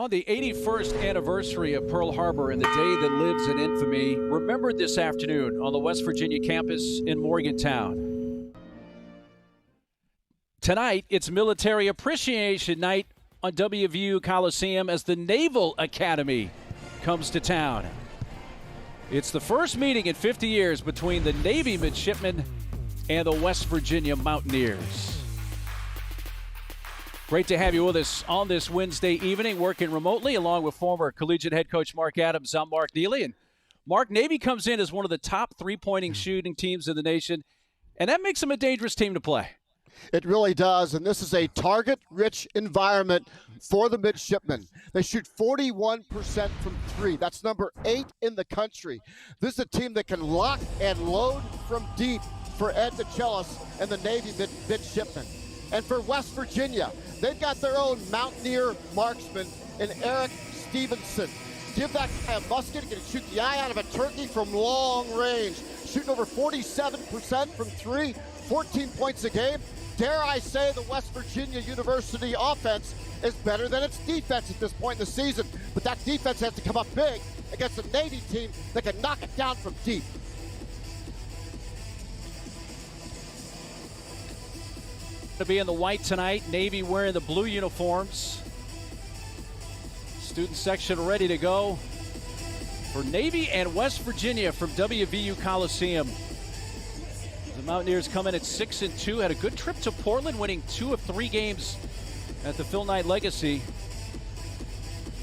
On the 81st anniversary of Pearl Harbor and the day that lives in infamy, remembered this afternoon on the West Virginia campus in Morgantown. Tonight, it's Military Appreciation Night on WVU Coliseum as the Naval Academy comes to town. It's the first meeting in 50 years between the Navy midshipmen and the West Virginia Mountaineers. Great to have you with us on this Wednesday evening, working remotely along with former collegiate head coach Mark Adams. I'm Mark Neely. And Mark, Navy comes in as one of the top three-pointing shooting teams in the nation, and that makes them a dangerous team to play. It really does, and this is a target-rich environment for the midshipmen. They shoot 41% from three. That's number 8 in the country. This is a team that can lock and load from deep for Ed DeChellis and the Navy midshipmen. And for West Virginia, they've got their own Mountaineer marksman in Eric Stevenson. Give that guy a musket, he can shoot the eye out of a turkey from long range. Shooting over 47% from three, 14 points a game. Dare I say the West Virginia University offense is better than its defense at this point in the season. But that defense has to come up big against a Navy team that can knock it down from deep. To be in the white tonight, Navy wearing the blue uniforms. Student section ready to go for Navy and West Virginia from WVU Coliseum. The Mountaineers come in at 6-2, had a good trip to Portland, winning 2 of 3 games at the Phil Knight Legacy.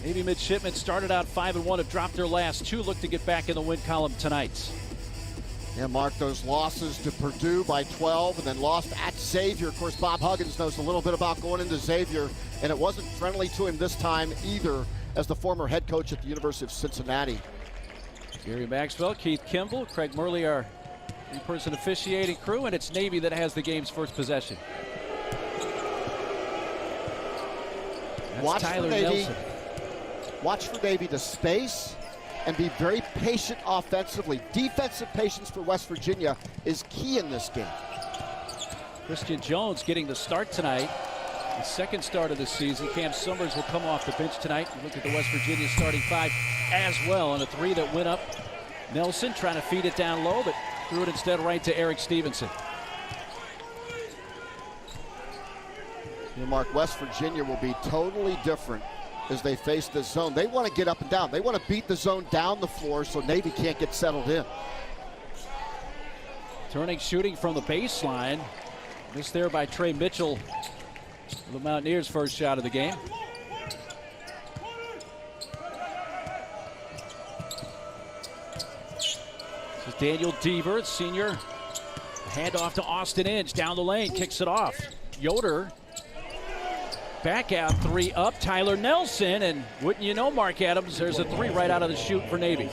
Navy midshipmen started out 5-1, have dropped their last 2, look to get back in the win column tonight. Yeah, Mark, those losses to Purdue by 12 and then lost at Xavier. Of course, Bob Huggins knows a little bit about going into Xavier, and it wasn't friendly to him this time either as the former head coach at the University of Cincinnati. Gary Maxwell, Keith Kimball, Craig Murley are in-person officiating crew, and it's Navy that has the game's first possession. That's Tyler Nelson. Watch for Navy to space and be very patient offensively. Defensive patience for West Virginia is key in this game. Christian Jones getting the start tonight. The second start of the season. Cam Summers will come off the bench tonight. Look at the West Virginia starting 5 as well. And a 3 that went up. Nelson trying to feed it down low, but threw it instead right to Eric Stevenson. You know, Mark, West Virginia will be totally different as they face this zone. They want to get up and down. They want to beat the zone down the floor so Navy can't get settled in. Turning shooting from the baseline. Missed there by Trey Mitchell. The Mountaineers' first shot of the game. This is Daniel Deaver, senior. Handoff to Austin Inge down the lane, kicks it off. Yoder. Back out 3 up, Tyler Nelson, and wouldn't you know, Mark Adams, there's a 3 right out of the chute for Navy.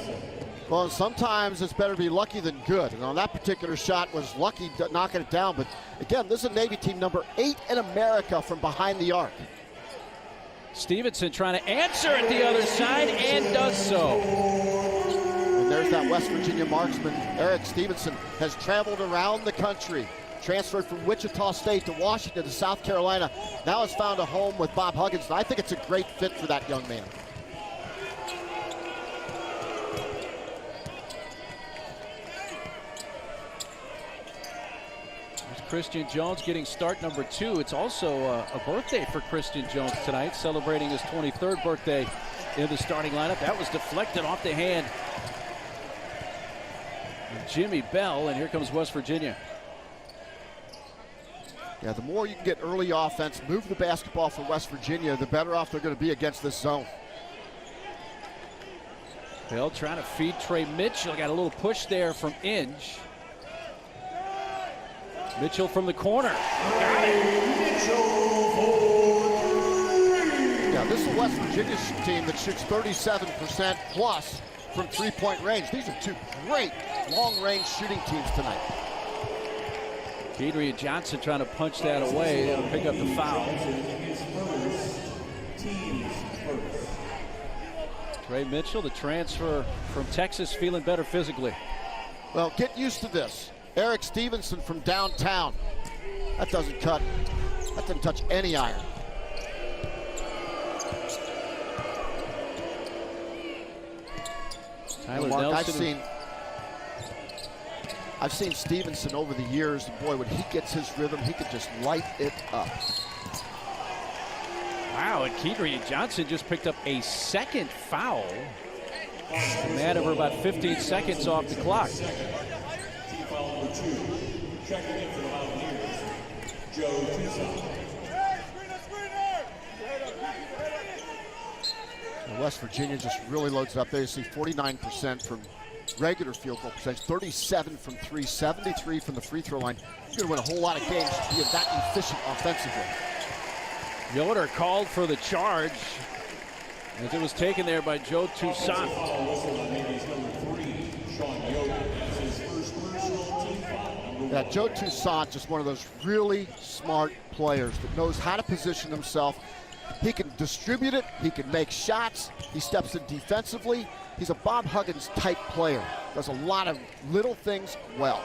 Well, sometimes it's better to be lucky than good, and on that particular shot was lucky knocking it down, but again, this is a Navy team number 8 in America from behind the arc. Stevenson trying to answer at the other side and does so. And there's that West Virginia marksman. Eric Stevenson has traveled around the country. Transferred from Wichita State to Washington to South Carolina. Now has found a home with Bob Huggins, and I think it's a great fit for that young man. There's Christian Jones getting start number 2. It's also a birthday for Christian Jones tonight, celebrating his 23rd birthday in the starting lineup. That was deflected off the hand of Jimmy Bell, and here comes West Virginia. Yeah, the more you can get early offense, move the basketball for West Virginia, the better off they're going to be against this zone. Bell trying to feed Trey Mitchell. Got a little push there from Inge. Mitchell from the corner. Got it. Yeah, this is a West Virginia team that shoots 37% plus from three-point range. These are 2 great long-range shooting teams tonight. Adrian Johnson trying to punch that away. That'll pick up the foul. Trey Mitchell, the transfer from Texas, feeling better physically. Well, get used to this. Eric Stevenson from downtown. That doesn't cut. That doesn't touch any iron. Tyler Mark, Nelson. I've seen Stevenson over the years, and boy, when he gets his rhythm, he can just light it up. Wow, and Kedrian Johnson just picked up a second foul. And that over about 15 seconds off the clock. West Virginia just really loads it up there. You see 49% from regular field goal percentage, 37 from 3, 73 from the free throw line. You're going to win a whole lot of games being that efficient offensively. Yoder called for the charge as it was taken there by Joe Toussaint. Yeah, Joe Toussaint, just one of those really smart players that knows how to position himself. He can distribute it, he can make shots, he steps in defensively. He's a Bob Huggins type player. Does a lot of little things well.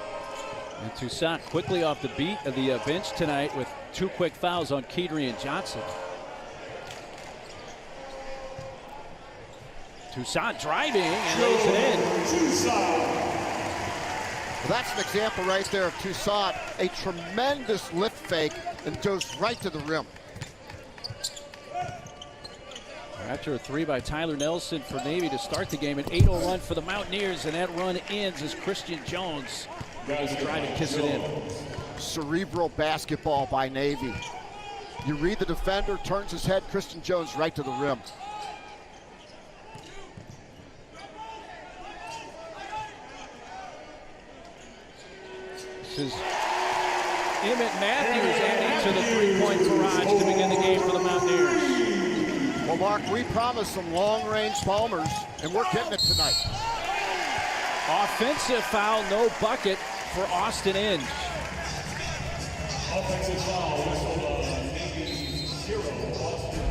And Toussaint quickly off the bench tonight with 2 quick fouls on Kedrian Johnson. Toussaint driving and lays it in. Well, that's an example right there of Toussaint, a tremendous lift fake and goes right to the rim. After a 3 by Tyler Nelson for Navy to start the game, an 8-0 run for the Mountaineers, and that run ends as Christian Jones goes to drive and kiss it in. Cerebral basketball by Navy. You read the defender, turns his head, Christian Jones right to the rim. This is Emmett Matthews adding to the three-point barrage to begin the game for the Mountaineers. Well, Mark, we promised some long-range bombers, and we're getting it tonight. Offensive foul, no bucket for Austin Inge. Offensive foul, whistled on Navy 0. Austin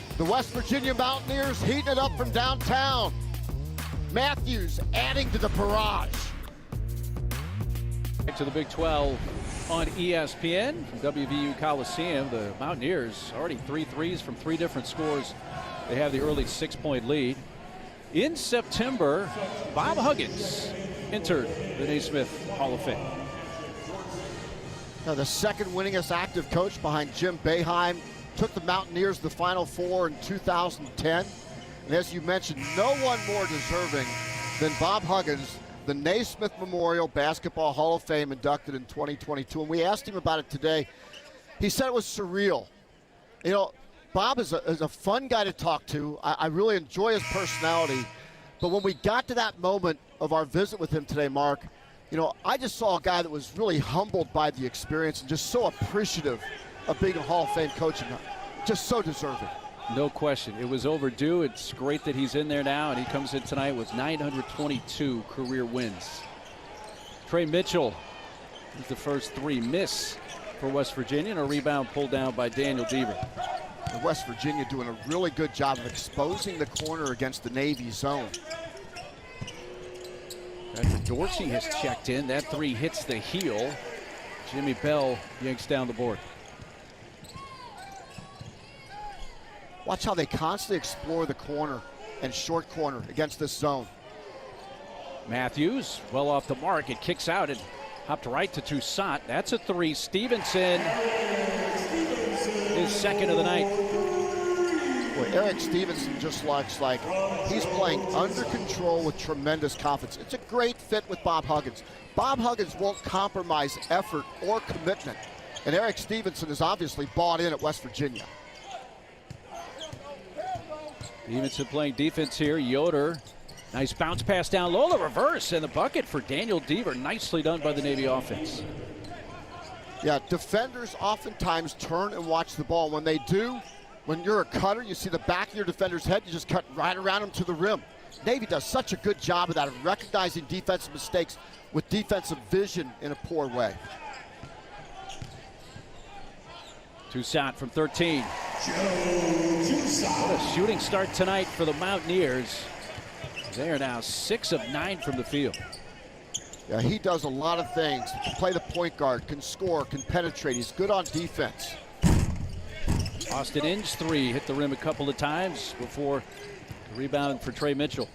Inge. The West Virginia Mountaineers heating it up from downtown. Matthews adding to the barrage. Back to the Big 12 on ESPN from WVU Coliseum. The Mountaineers already 3 threes from 3 different scores. They have the early 6-point lead. In September, Bob Huggins entered the Naismith Hall of Fame. Now, the second winningest active coach behind Jim Boeheim, took the Mountaineers to the Final Four in 2010. And as you mentioned, no one more deserving than Bob Huggins, the Naismith Memorial Basketball Hall of Fame inducted in 2022. And we asked him about it today. He said it was surreal. You know, Bob is a fun guy to talk to. I really enjoy his personality. But when we got to that moment of our visit with him today, Mark, you know, I just saw a guy that was really humbled by the experience and just so appreciative of being a Hall of Fame coach and just so deserving. No question. It was overdue. It's great that he's in there now, and he comes in tonight with 922 career wins. Trey Mitchell is the first 3 miss for West Virginia, and a rebound pulled down by Daniel Deaver. And West Virginia doing a really good job of exposing the corner against the Navy zone. Patrick Dorsey has checked in. That 3 hits the heel. Jimmy Bell yanks down the board. Watch how they constantly explore the corner and short corner against this zone. Matthews, well off the mark. It kicks out and hopped right to Toussaint. That's a 3. Stevenson, his second of the night. Boy, Eric Stevenson just looks like he's playing under control with tremendous confidence. It's a great fit with Bob Huggins. Bob Huggins won't compromise effort or commitment. And Eric Stevenson is obviously bought in at West Virginia. Stevenson playing defense here. Yoder, nice bounce pass down low, the reverse, and the bucket for Daniel Deaver. Nicely done by the Navy offense. Yeah, defenders oftentimes turn and watch the ball. When they do, when you're a cutter, you see the back of your defender's head, you just cut right around him to the rim. Navy does such a good job of that, of recognizing defensive mistakes with defensive vision in a poor way. Toussaint from 13. What a shooting start tonight for the Mountaineers. They are now 6 of 9 from the field. Yeah, he does a lot of things. Can play the point guard, can score, can penetrate. He's good on defense. Austin Inge 3, hit the rim a couple of times before the rebound for Trey Mitchell.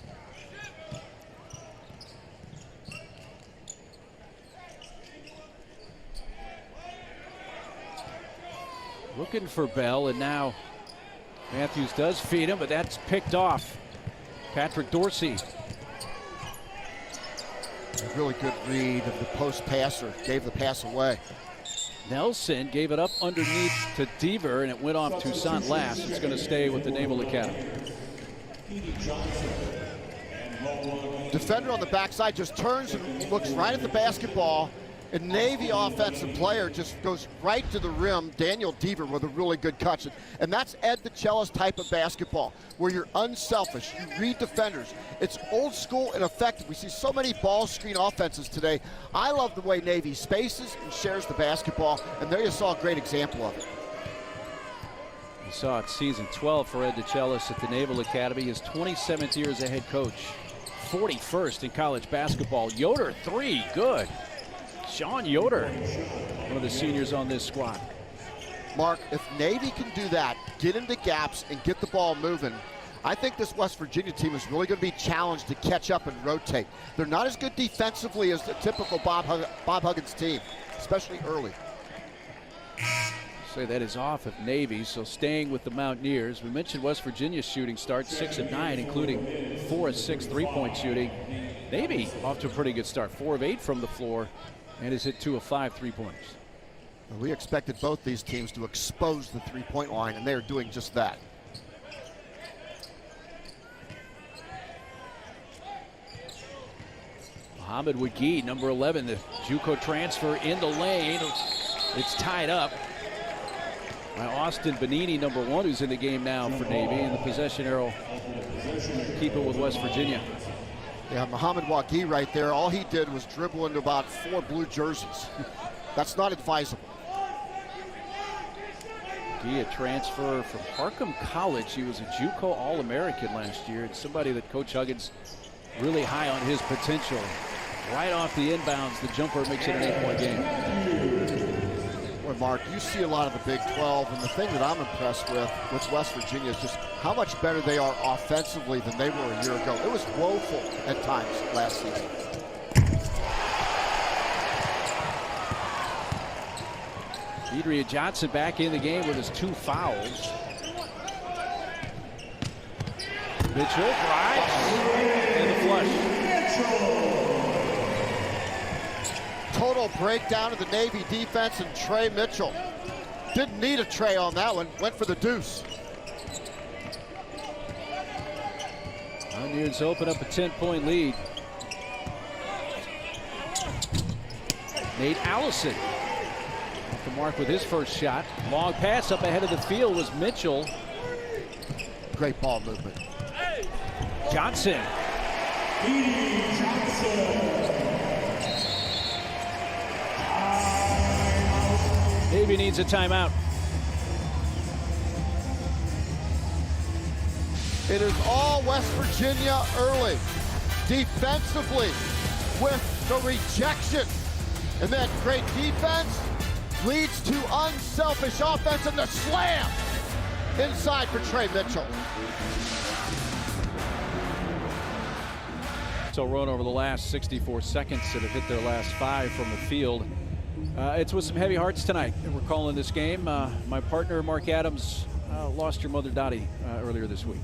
Looking for Bell, and now Matthews does feed him, but that's picked off. Patrick Dorsey. A really good read of the post passer, gave the pass away. Nelson gave it up underneath to Deaver, and it went off Toussaint last. It's going to stay with the Naval Academy. Defender on the backside just turns and looks right at the basketball. And Navy offensive player just goes right to the rim. Daniel Deaver with a really good catch. And that's Ed the Cellist type of basketball, where you're unselfish. You read defenders. It's old school and effective. We see so many ball screen offenses today. I love the way Navy spaces and shares the basketball. And there you saw a great example of it. You saw it season 12 for Ed the Cellist at the Naval Academy. His 27th year as a head coach. 41st in college basketball. Yoder 3, good. Sean Yoder, one of the seniors on this squad. Mark, if Navy can do that, get into gaps and get the ball moving, I think this West Virginia team is really going to be challenged to catch up and rotate. They're not as good defensively as the typical Bob Huggins team, especially early. Say that is off of Navy, so staying with the Mountaineers. We mentioned West Virginia's shooting start, 6 of 9, including 4 of 6 3-point shooting. Navy off to a pretty good start, 4 of 8 from the floor, and has hit 2 of 5 3-pointers. We expected both these teams to expose the three-point line, and they're doing just that. Mohamed Wagee, number 11, the JUCO transfer in the lane. It's tied up by Austin Benini, number 1, who's in the game now for Navy, and the possession arrow keep it with West Virginia. Yeah, Mohamed Wagee right there, all he did was dribble into about 4 blue jerseys. That's not advisable. Wagee, a transfer from Harcum College. He was a JUCO All-American last year. It's somebody that Coach Huggins really high on his potential. Right off the inbounds, the jumper makes it an 8-point game. Boy, Mark, you see a lot of the Big 12, and the thing that I'm impressed with West Virginia is just how much better they are offensively than they were a year ago. It was woeful at times last season. Adria Johnson back in the game with his 2 fouls. Mitchell drives and the flush. Total breakdown of the Navy defense, and Trey Mitchell didn't need a tray on that one, went for the deuce. Mountaineers open up a 10-point lead. Nate Allison off the mark with his first shot. Long pass up ahead of the field was Mitchell. Great ball movement. Johnson. Navy needs a timeout. It is all West Virginia early. Defensively with the rejection. And then great defense leads to unselfish offense, and the slam inside for Trey Mitchell. So run over the last 64 seconds that have hit their last 5 from the field. It's with some heavy hearts tonight that we're calling this game. My partner, Mark Adams, lost your mother, Dottie, earlier this week.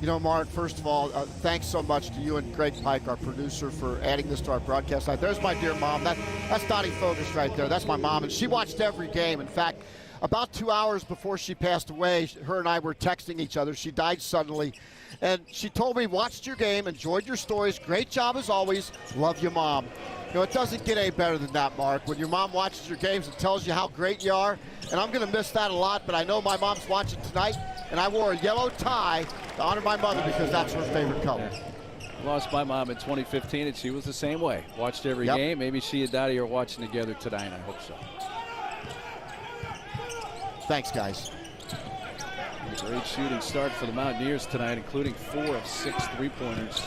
You know, Mark, first of all, thanks so much to you and Greg Pike, our producer, for adding this to our broadcast night. There's my dear mom. That's Dottie Fogus right there. That's my mom, and she watched every game. In fact, about 2 hours before she passed away, her and I were texting each other. She died suddenly, and she told me, watched your game, enjoyed your stories, great job as always, love you, Mom. You know, it doesn't get any better than that, Mark. When your mom watches your games and tells you how great you are, and I'm going to miss that a lot, but I know my mom's watching tonight, and I wore a yellow tie to honor my mother because that's her favorite color. I lost my mom in 2015, and she was the same way. Watched every game. Maybe she and Dottie are watching together tonight. I hope so. Thanks, guys. A great shooting start for the Mountaineers tonight, including 4 of 6 3-pointers.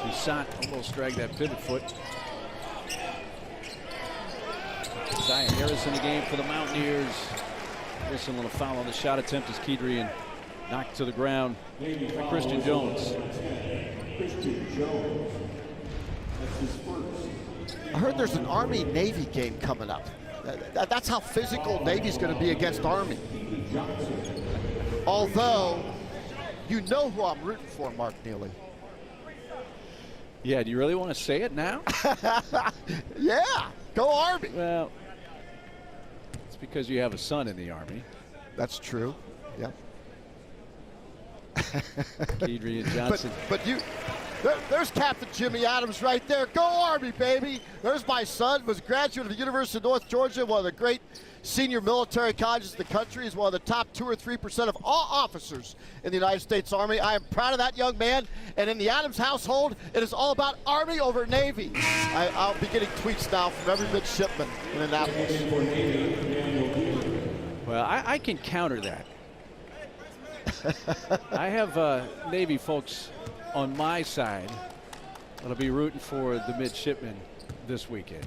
Toussaint almost dragged that pivot foot. Josiah Harris in the game for the Mountaineers. Wilson on a foul on the shot attempt as Kedrian knocked to the ground by Christian Jones. Christian Jones. That's his first. I heard there's an Army-Navy game coming up. That's how physical Navy's going to be against Army. Although, you know who I'm rooting for, Mark Neely. Yeah, do you really want to say it now? Yeah, go Army. Well, it's because you have a son in the Army. That's true. Yeah. Kedrian Johnson. But there's Captain Jimmy Adams right there. Go Army, baby. There's my son, was a graduate of the University of North Georgia, one of the great senior military colleges in the country. He's one of the top 2 or 3% of all officers in the United States Army. I am proud of that young man. And in the Adams household, it is all about Army over Navy. I'll be getting tweets now from every midshipman in Annapolis. Well, I can counter that. I have Navy folks on my side that'll be rooting for the midshipmen this weekend.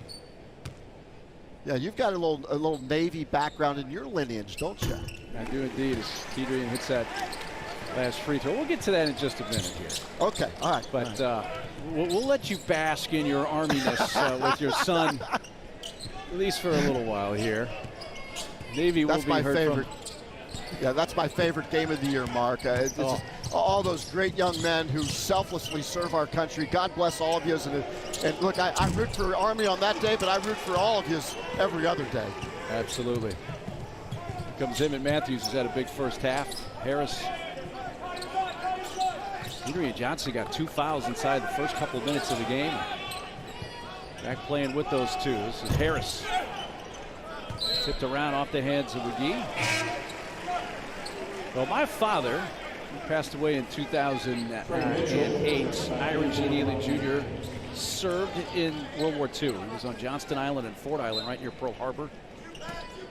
Yeah, you've got a little Navy background in your lineage, don't you? I do indeed, as Kedrian hits that last free throw. We'll get to that in just a minute here. Okay, all right. But we'll let you bask in your Army-ness with your son, at least for a little while here. Navy will be my heard favorite. from. Yeah, that's my favorite game of the year, Mark. It's all those great young men who selflessly serve our country. God bless all of you. And look, I root for Army on that day, but I root for all of you every other day. Absolutely. Here comes Emmett Matthews, who's had a big first half. Harris. Kedrian Johnson got 2 fouls inside the first couple of minutes of the game. Back playing with those two. This is Harris. Tipped around off the hands of McGee. Well, my father, who passed away in 2008, Ira G. Neely Jr., served in World War II. He was on Johnston Island and Ford Island right near Pearl Harbor.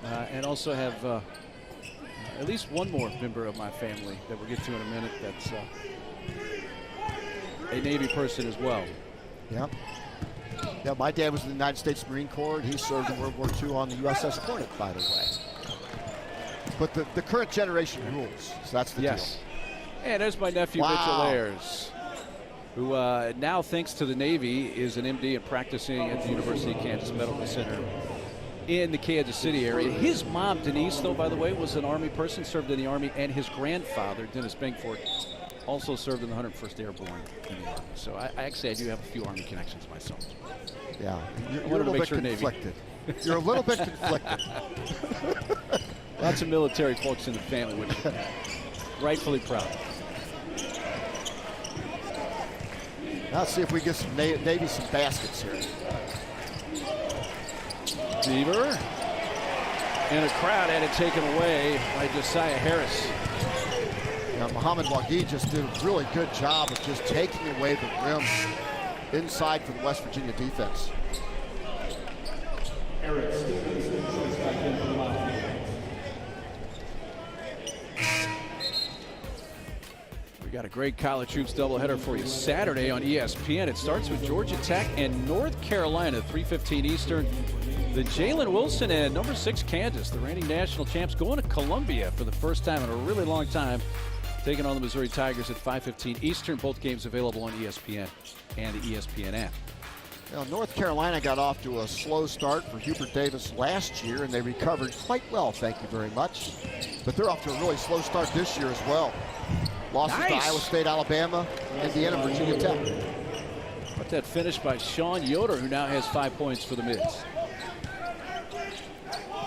And also have at least one more member of my family that we'll get to in a minute that's a Navy person as well. Yeah. Yeah, my dad was in the United States Marine Corps, and he served in World War II on the USS Hornet, by the way. But the current generation rules, so that's the deal. And there's my nephew, Mitchell Ayers, who now, thanks to the Navy, is an MD and practicing at the University of Kansas Medical Center in the Kansas City area. His mom, Denise, though, by the way, was an Army person, served in the Army, and his grandfather, Dennis Bangford, also served in the 101st Airborne in the Army. So I do have a few Army connections myself. Yeah, you're a little bit conflicted. You're a little bit conflicted. Lots of military folks in the family, which rightfully proud. Now let's see if we get some Navy some baskets here. Deaver. And a crowd had it taken away by Josiah Harris. Now, Muhammad Wagee just did a really good job of just taking away the rim inside for the West Virginia defense. Eric Stevenson checks back in for the Mountaineers. We got a great college hoops doubleheader for you Saturday on ESPN. It starts with Georgia Tech and North Carolina, 3:15 Eastern. The Jalen Wilson and number 6 Kansas, the reigning national champs, going to Columbia for the first time in a really long time, taking on the Missouri Tigers at 5:15 Eastern. Both games available on ESPN and the ESPN app. Now, North Carolina got off to a slow start for Hubert Davis last year, and they recovered quite well, thank you very much. But they're off to a really slow start this year as well. Losses to Iowa State, Alabama, Indiana, Virginia Tech. But that finish by Sean Yoder, who now has 5 points for the Mids.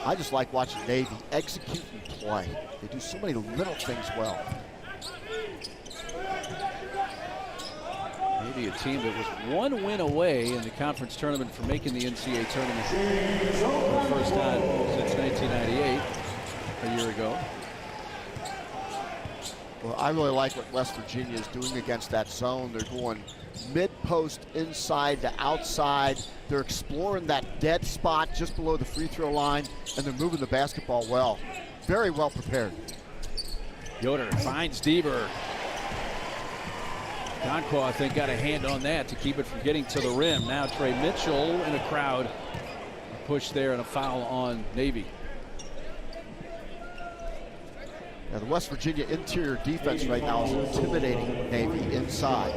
I just like watching Navy execute and play. They do so many little things well. Maybe a team that was one win away in the conference tournament from making the NCAA tournament for the first time since 1998, a year ago. Well, I really like what West Virginia is doing against that zone. They're going mid-post inside to outside. They're exploring that dead spot just below the free throw line, and they're moving the basketball well. Very well prepared. Yoder finds Deaver. Donquo, I think, got a hand on that to keep it from getting to the rim. Now Trey Mitchell in a crowd push there and a foul on Navy. Now the West Virginia interior defense right now is intimidating Navy inside.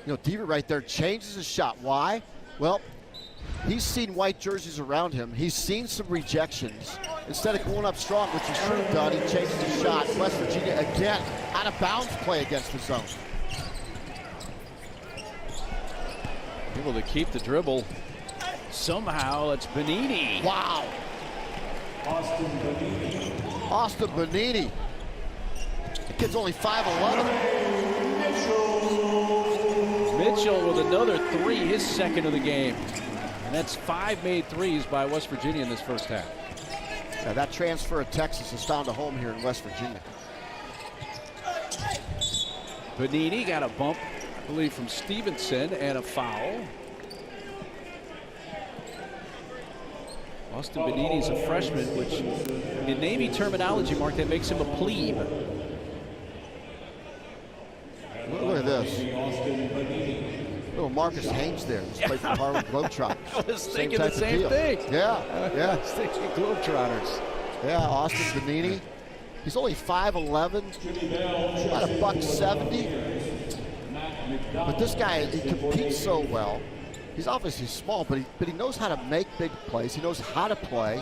You know, Deaver right there changes his shot. Why? Well, he's seen white jerseys around him. He's seen some rejections. Instead of going up strong, which he should have done, he changes his shot. West Virginia again, out of bounds play against the zone. Able to keep the dribble. Somehow it's Benini. Wow. Austin Benini. Austin Benini. The kid's only 5'11". Mitchell with another three, his second of the game. And that's 5 made threes by West Virginia in this first half. Now that transfer of Texas has found a home here in West Virginia. Benini got a bump, I believe, from Stevenson and a foul. Austin Benini's a freshman, which in Navy terminology, Mark, that makes him a plebe. Look at this. Little Marcus Haynes there. Just played for Harlem Globetrotters. I was thinking the same thing. Yeah, yeah. I was thinking Globetrotters. Yeah, Austin Benini. He's only 5'11", about $170. But this guy, he competes so well. He's obviously small, but he knows how to make big plays. He knows how to play.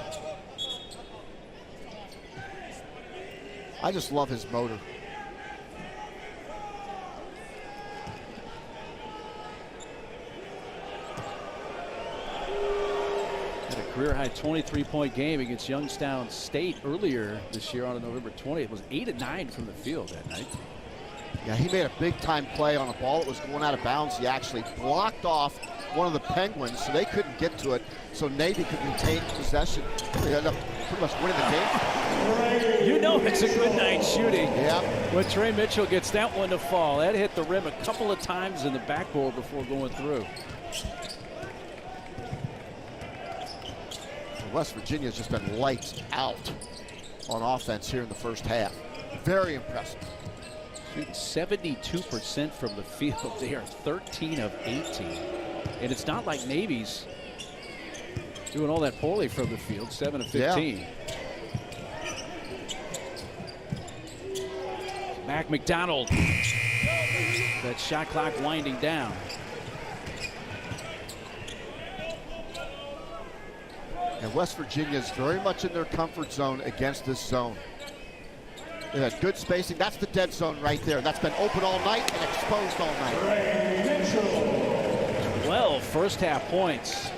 I just love his motor. Career-high 23-point game against Youngstown State earlier this year on November 20th. It was 8 of 9 from the field that night. Yeah, he made a big-time play on a ball that was going out of bounds. He actually blocked off one of the Penguins, so they couldn't get to it, so Navy could retain possession. They ended up pretty much winning the game. You know it's a good night shooting. Yeah. When Trey Mitchell gets that one to fall. That hit the rim a couple of times in the backboard before going through. West Virginia's just been lights out on offense here in the first half. Very impressive. Shooting 72% from the field. They are 13 of 18. And it's not like Navy's doing all that poorly from the field. 7 of 15. Yeah. Mac McDonald. That shot clock winding down. And West Virginia is very much in their comfort zone against this zone. They had good spacing. That's the dead zone right there. That's been open all night and exposed all night. 12 first half points.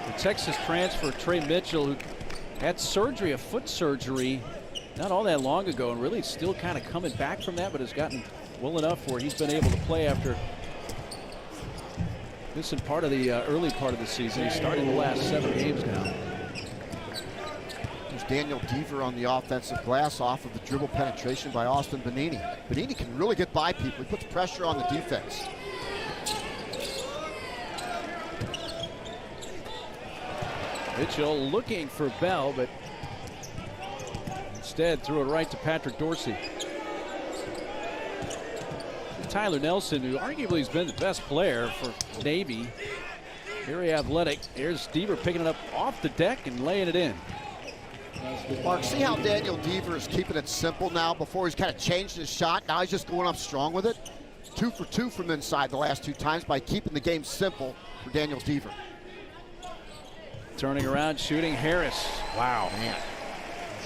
The Texas transfer Trey Mitchell, who had surgery, a foot surgery, not all that long ago, and really still kind of coming back from that, but has gotten well enough where he's been able to play after missing part of the early part of the season. He's starting the last 7 games now. Daniel Deaver on the offensive glass off of the dribble penetration by Austin Benini. Benini can really get by people. He puts pressure on the defense. Mitchell looking for Bell, but instead threw it right to Patrick Dorsey. Tyler Nelson, who arguably has been the best player for Navy. Very athletic. Here's Deaver picking it up off the deck and laying it in. Mark, see how Daniel Deaver is keeping it simple now? Before he's kind of changed his shot. Now he's just going up strong with it. 2 for 2 from inside the last 2 times by keeping the game simple for Daniel Deaver. Turning around, shooting Harris. Wow. Man.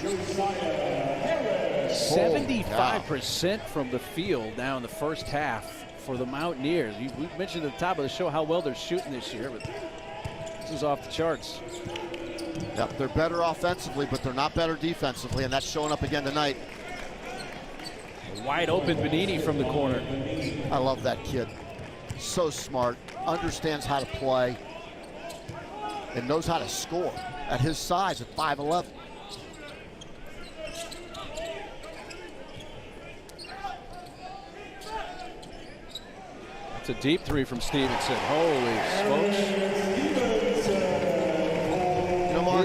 75% from the field now in the first half for the Mountaineers. We mentioned at the top of the show how well they're shooting this year, but this is off the charts. Yep, they're better offensively, but they're not better defensively, and that's showing up again tonight. Wide open Benini from the corner. I love that kid. So smart, understands how to play, and knows how to score at his size at 5'11". It's a deep three from Stevenson. Holy smokes.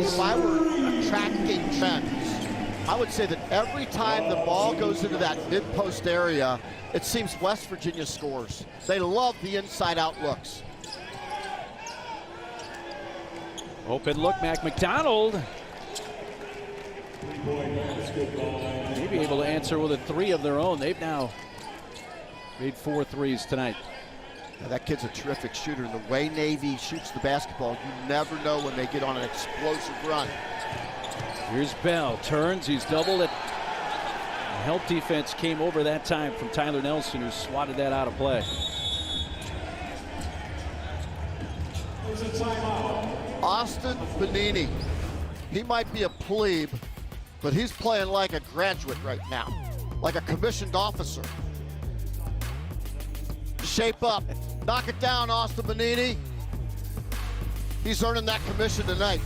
If I were tracking trends, I would say that every time the ball goes into that mid-post area, it seems West Virginia scores. They love the inside-out looks. Open look, McDonald. Maybe able to answer with a 3 of their own. They've now made 4 threes tonight. Now that kid's a terrific shooter, and the way Navy shoots the basketball, you never know when they get on an explosive run. Here's Bell, turns, he's doubled it. The help defense came over that time from Tyler Nelson, who swatted that out of play. There's a timeout. Austin Benini, he might be a plebe, but he's playing like a graduate right now, like a commissioned officer. Shape up, knock it down, Austin Benini. He's earning that commission tonight.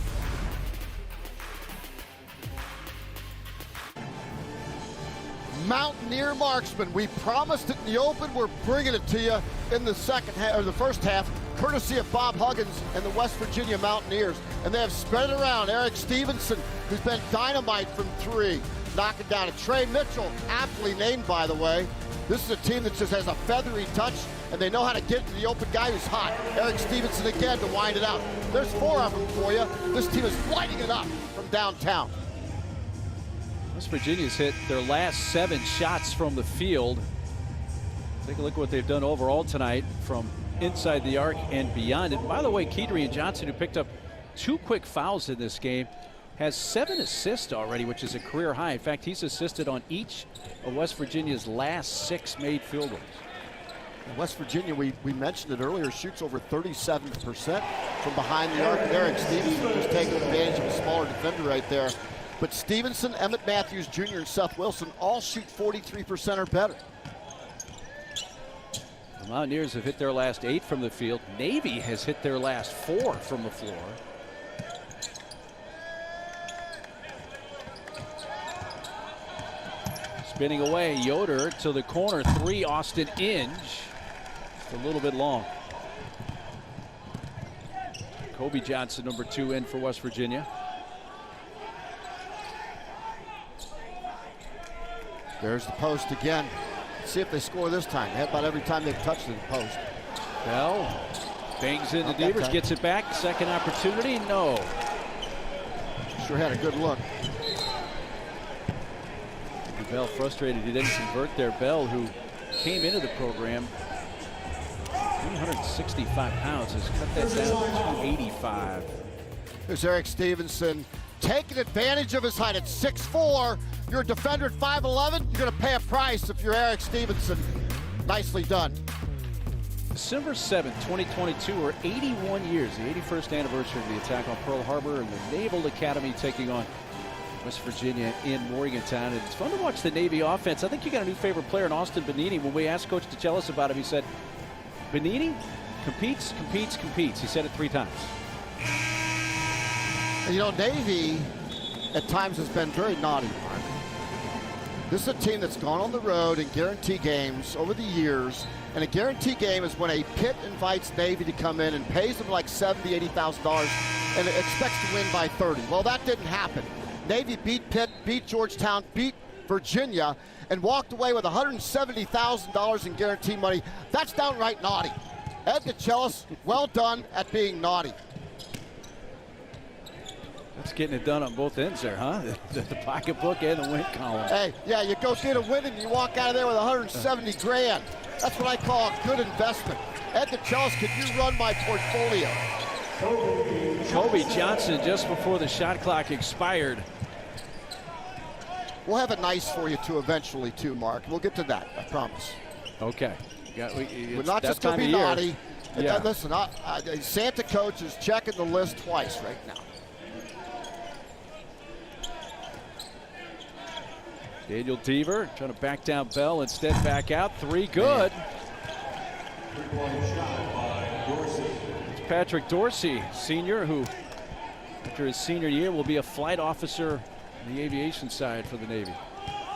Mountaineer marksman, we promised it in the open. We're bringing it to you in the second half, or the first half, courtesy of Bob Huggins and the West Virginia Mountaineers. And they have spread it around. Eric Stevenson, who's been dynamite from 3, knocking down it. Trey Mitchell, aptly named, by the way. This is a team that just has a feathery touch, and they know how to get to the open guy who's hot. Eric Stevenson again to wind it out. There's 4 of them for you. This team is lighting it up from downtown. West Virginia's hit their last 7 shots from the field. Take a look at what they've done overall tonight from inside the arc and beyond it. By the way, Kedrian Johnson, who picked up 2 quick fouls in this game, has 7 assists already, which is a career high. In fact, he's assisted on each of West Virginia's last 6 made field goals. West Virginia, we mentioned it earlier, shoots over 37% from behind the arc. Eric Stevenson just taking advantage of a smaller defender right there. But Stevenson, Emmett Matthews Jr., and Seth Wilson all shoot 43% or better. The Mountaineers have hit their last 8 from the field. Navy has hit their last 4 from the floor. Spinning away, Yoder to the corner 3, Austin Inge. Just a little bit long. Kobe Johnson, number 2, in for West Virginia. There's the post again. Let's see if they score this time. About every time they've touched the post. Bell bangs into Devers, gets it back. Second opportunity, no. Sure had a good look. Bell frustrated he didn't convert there. Bell, who came into the program 365 pounds, has cut that down to 285. There's Eric Stevenson taking advantage of his height at 6'4". You're a defender at 5'11". You're going to pay a price if you're Eric Stevenson. Nicely done. December 7th, 2022, or 81 years, the 81st anniversary of the attack on Pearl Harbor, and the Naval Academy taking on West Virginia in Morgantown. And it's fun to watch the Navy offense. I think you got a new favorite player in Austin Benini. When we asked Coach DeChellis about him, he said, Benini competes, competes, competes. He said it 3 times. You know, Navy at times has been very naughty, Mark. This is a team that's gone on the road in guarantee games over the years. And a guarantee game is when a pit invites Navy to come in and pays them like $70,000, $80,000 and expects to win by 30. Well, that didn't happen. Navy beat Pitt, beat Georgetown, beat Virginia, and walked away with $170,000 in guarantee money. That's downright naughty. Ed DeChellis, well done at being naughty. That's getting it done on both ends there, huh? The pocketbook and the win column. Hey, yeah, you go get a win and you walk out of there with 170 grand. That's what I call a good investment. Ed DeChellis, could you run my portfolio? Kobe Johnson just before the shot clock expired. We'll have it nice for you too eventually too, Mark. We'll get to that, I promise. Okay. We're not just going to be naughty. Yeah. Listen, Santa Coach is checking the list twice right now. Daniel Deaver trying to back down Bell, instead back out. 3 good. It's Patrick Dorsey, senior, who after his senior year will be a flight officer on the aviation side for the Navy.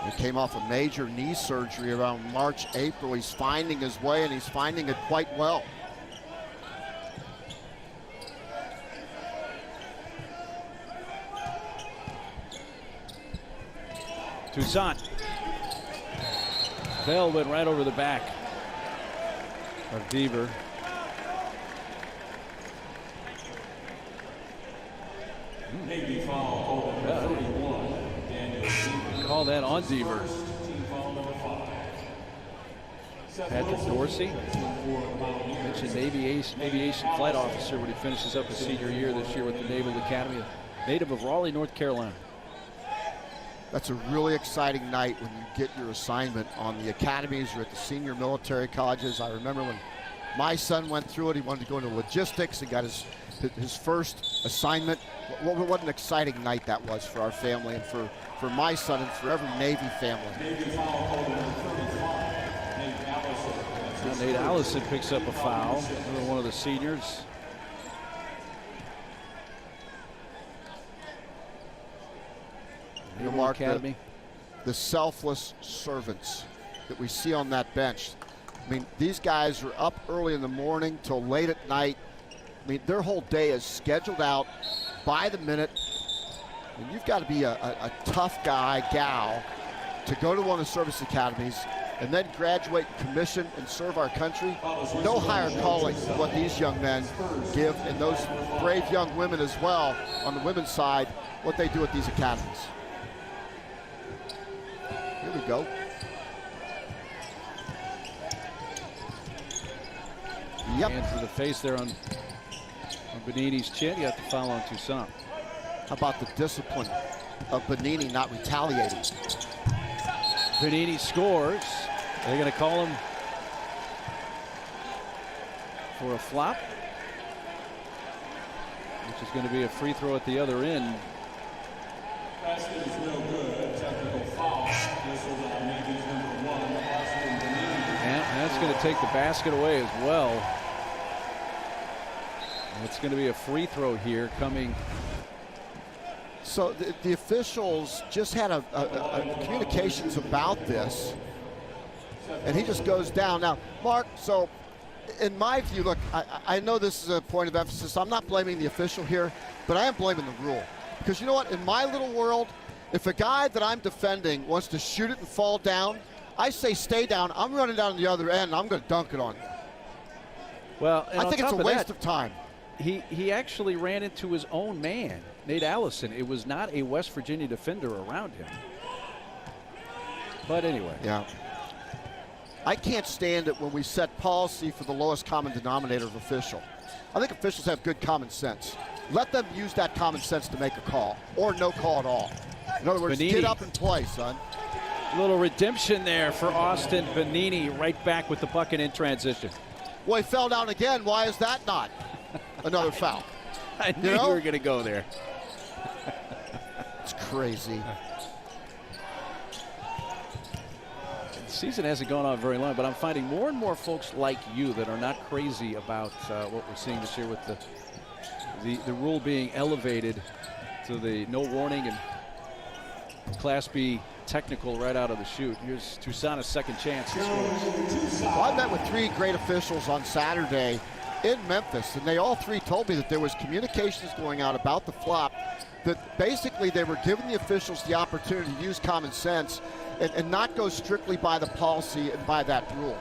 He came off a major knee surgery around March, April. He's finding his way, and he's finding it quite well. Toussaint. Bell went right over the back of Deaver. Navy foul over 31. Daniel Deaver. Call that on Deaver. Team foul number 5. Patrick Dorsey, mentioned Navy aviation flight officer when he finishes up his senior year this year with the Naval Academy, native of Raleigh, North Carolina. That's a really exciting night when you get your assignment on the academies or at the senior military colleges. I remember when my son went through it, he wanted to go into logistics and got his first assignment. What an exciting night that was for our family and for my son and for every Navy family. Navy foul over 35. Nate Allison picks up a foul. Another one of the seniors. You mark the selfless servants that we see on that bench. I mean, these guys are up early in the morning till late at night. I mean, their whole day is scheduled out by the minute. And you've got to be a tough guy, gal, to go to one of the service academies and then graduate, commission, and serve our country. No higher calling than what these young men give, and those brave young women as well on the women's side, what they do at these academies. Here we go. Yep. Hand to the face there on Bonini's chin. You got the foul on Toussaint. How about the discipline of Bonini not retaliating? Bonini scores. They're going to call him for a flop, which is going to be a free throw at the other end. Basket is no good. Technical foul. This was on Navy's number 1, Austin Bonini. And that's going to take the basket away as well. And it's going to be a free throw here coming. So the officials just had a communications about this, and he just goes down. Now, Mark, so in my view, look, I know this is a point of emphasis. I'm not blaming the official here, but I am blaming the rule. Because you know what? In my little world, if a guy that I'm defending wants to shoot it and fall down, I say stay down. I'm running down the other end, and I'm going to dunk it on you. Well, I think it's a waste of time. He actually ran into his own man, Nate Allison. It was not a West Virginia defender around him. But anyway. Yeah. I can't stand it when we set policy for the lowest common denominator of official. I think officials have good common sense. Let them use that common sense to make a call, or no call at all. In other words, Bonini. Get up and play, son. A little redemption there for Austin Bonini, right back with the bucket in transition. Well, he fell down again. Why is that not another foul? I knew you were going to go there. It's crazy. The season hasn't gone on very long, but I'm finding more and more folks like you that are not crazy about what we're seeing this year with the rule being elevated to the no warning and Class B technical right out of the chute. Here's Toussaint, a second chance. He scores. Well, I met with 3 great officials on Saturday in Memphis, and they all 3 told me that there was communications going out about the flop, that basically they were giving the officials the opportunity to use common sense and not go strictly by the policy and by that rule.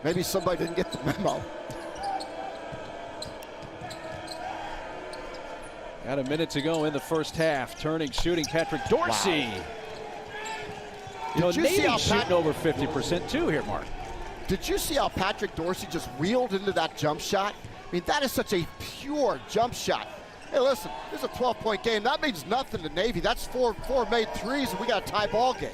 Maybe somebody didn't get the memo. Got a minute to go in the first half. Turning, shooting, Patrick Dorsey. Wow. You know, Did you see how Navy's shooting over 50% too here, Mark. Did you see how Patrick Dorsey just wheeled into that jump shot? I mean, that is such a pure jump shot. Hey, listen, this is a 12-point game. That means nothing to Navy. That's four made threes, and we got a tie ball game.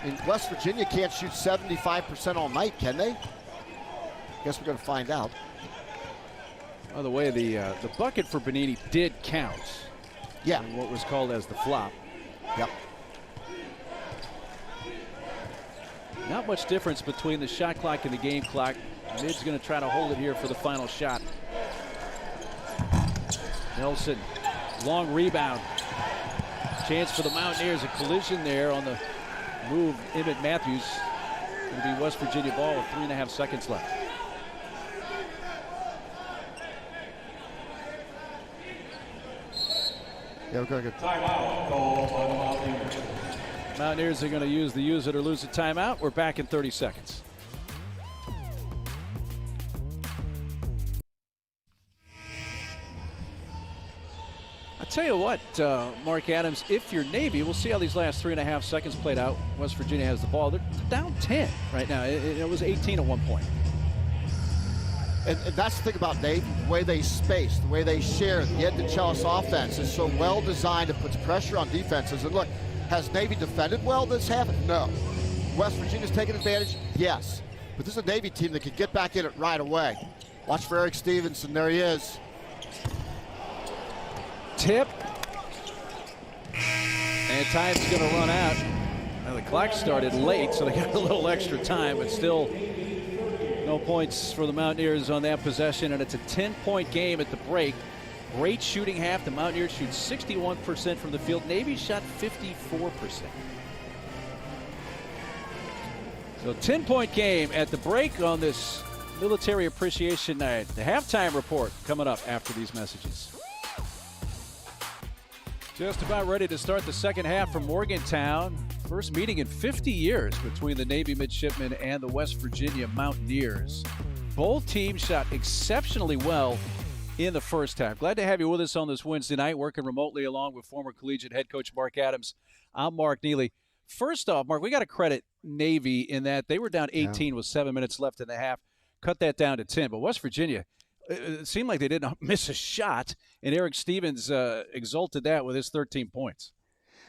I mean, West Virginia can't shoot 75% all night, can they? Guess we're going to find out. By the way, the bucket for Bonini did count. Yeah. In what was called as the flop. Yep. Not much difference between the shot clock and the game clock. Mid's going to try to hold it here for the final shot. Nelson, long rebound. Chance for the Mountaineers, a collision there on the move. Emmett Matthews going It'll be West Virginia ball with 3.5 seconds left. Yeah, we're going to Timeout called by the Mountaineers. Mountaineers are going to use the use it or lose it timeout. We're back in 30 seconds. I tell you what, Mark Adams, if you're Navy, we'll see how these last 3.5 seconds played out. West Virginia has the ball. They're down 10 right now. It was 18 at one point. And that's the thing about Navy, the way they space, the way they share. The Ed DeChellis offense is so well designed. It puts pressure on defenses. And look, has Navy defended well this half? No. West Virginia's taken advantage? Yes. But this is a Navy team that can get back in it right away. Watch for Eric Stevenson. There he is. Tip. And time's going to run out. Now the clock started late, so they got a little extra time, but still no points for the Mountaineers on that possession, and it's a 10-point game at the break. Great shooting half. The Mountaineers shoot 61% from the field. Navy shot 54%. So 10-point game at the break on this Military Appreciation Night. The halftime report coming up after these messages. Just about ready to start the second half from Morgantown. First meeting in 50 years between the Navy midshipmen and the West Virginia Mountaineers. Both teams shot exceptionally well in the first half. Glad to have you with us on this Wednesday night, working remotely along with former collegiate head coach Mark Adams. I'm Mark Neely. First off, Mark, we got to credit Navy in that they were down 18 with 7 minutes left in the half. Cut that down to 10. But West Virginia, it seemed like they didn't miss a shot, and Eric Stevens exalted that with his 13 points.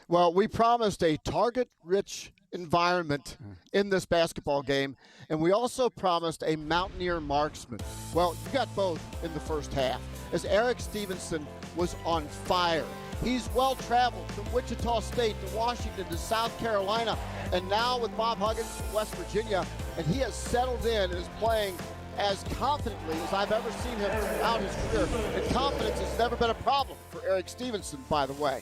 Well, we promised a target-rich environment in this basketball game, and we also promised a Mountaineer marksman. Well, you got both in the first half, as Eric Stevenson was on fire. He's well-traveled from Wichita State to Washington to South Carolina, and now with Bob Huggins from West Virginia, and he has settled in and is playing as confidently as I've ever seen him throughout his career. And confidence has never been a problem for Eric Stevenson, by the way.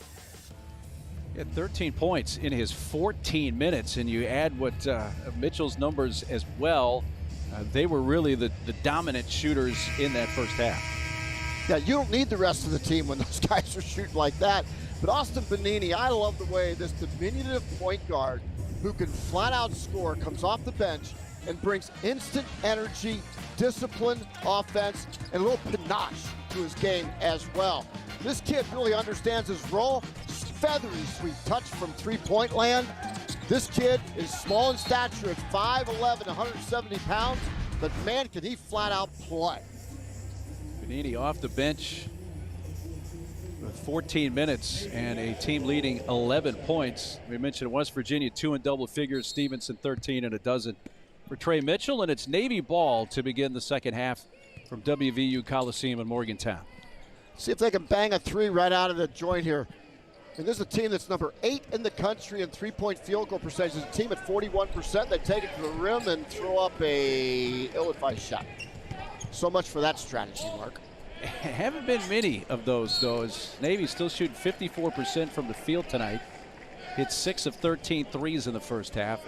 He had 13 points in his 14 minutes, and you add what Mitchell's numbers as well. They were really the dominant shooters in that first half. Yeah, you don't need the rest of the team when those guys are shooting like that. But Austin Benini, I love the way this diminutive point guard who can flat out score comes off the bench and brings instant energy, discipline, offense, and a little panache to his game as well. This kid really understands his role. Feathery sweet touch from three-point land. This kid is small in stature at 5'11", 170 pounds, but man, can he flat out play. Benini off the bench with 14 minutes and a team leading 11 points. We mentioned West Virginia 2 in double figures, Stevenson 13 and a dozen for Trey Mitchell, and it's Navy ball to begin the second half from WVU Coliseum in Morgantown. See if they can bang a three right out of the joint here. And this is a team that's number 8 in the country in three-point field goal percentage. It's a team at 41%. They take it to the rim and throw up a ill-advised shot. So much for that strategy, Mark. Haven't been many of those, though, as Navy still shooting 54% from the field tonight. Hit 6 of 13 threes in the first half.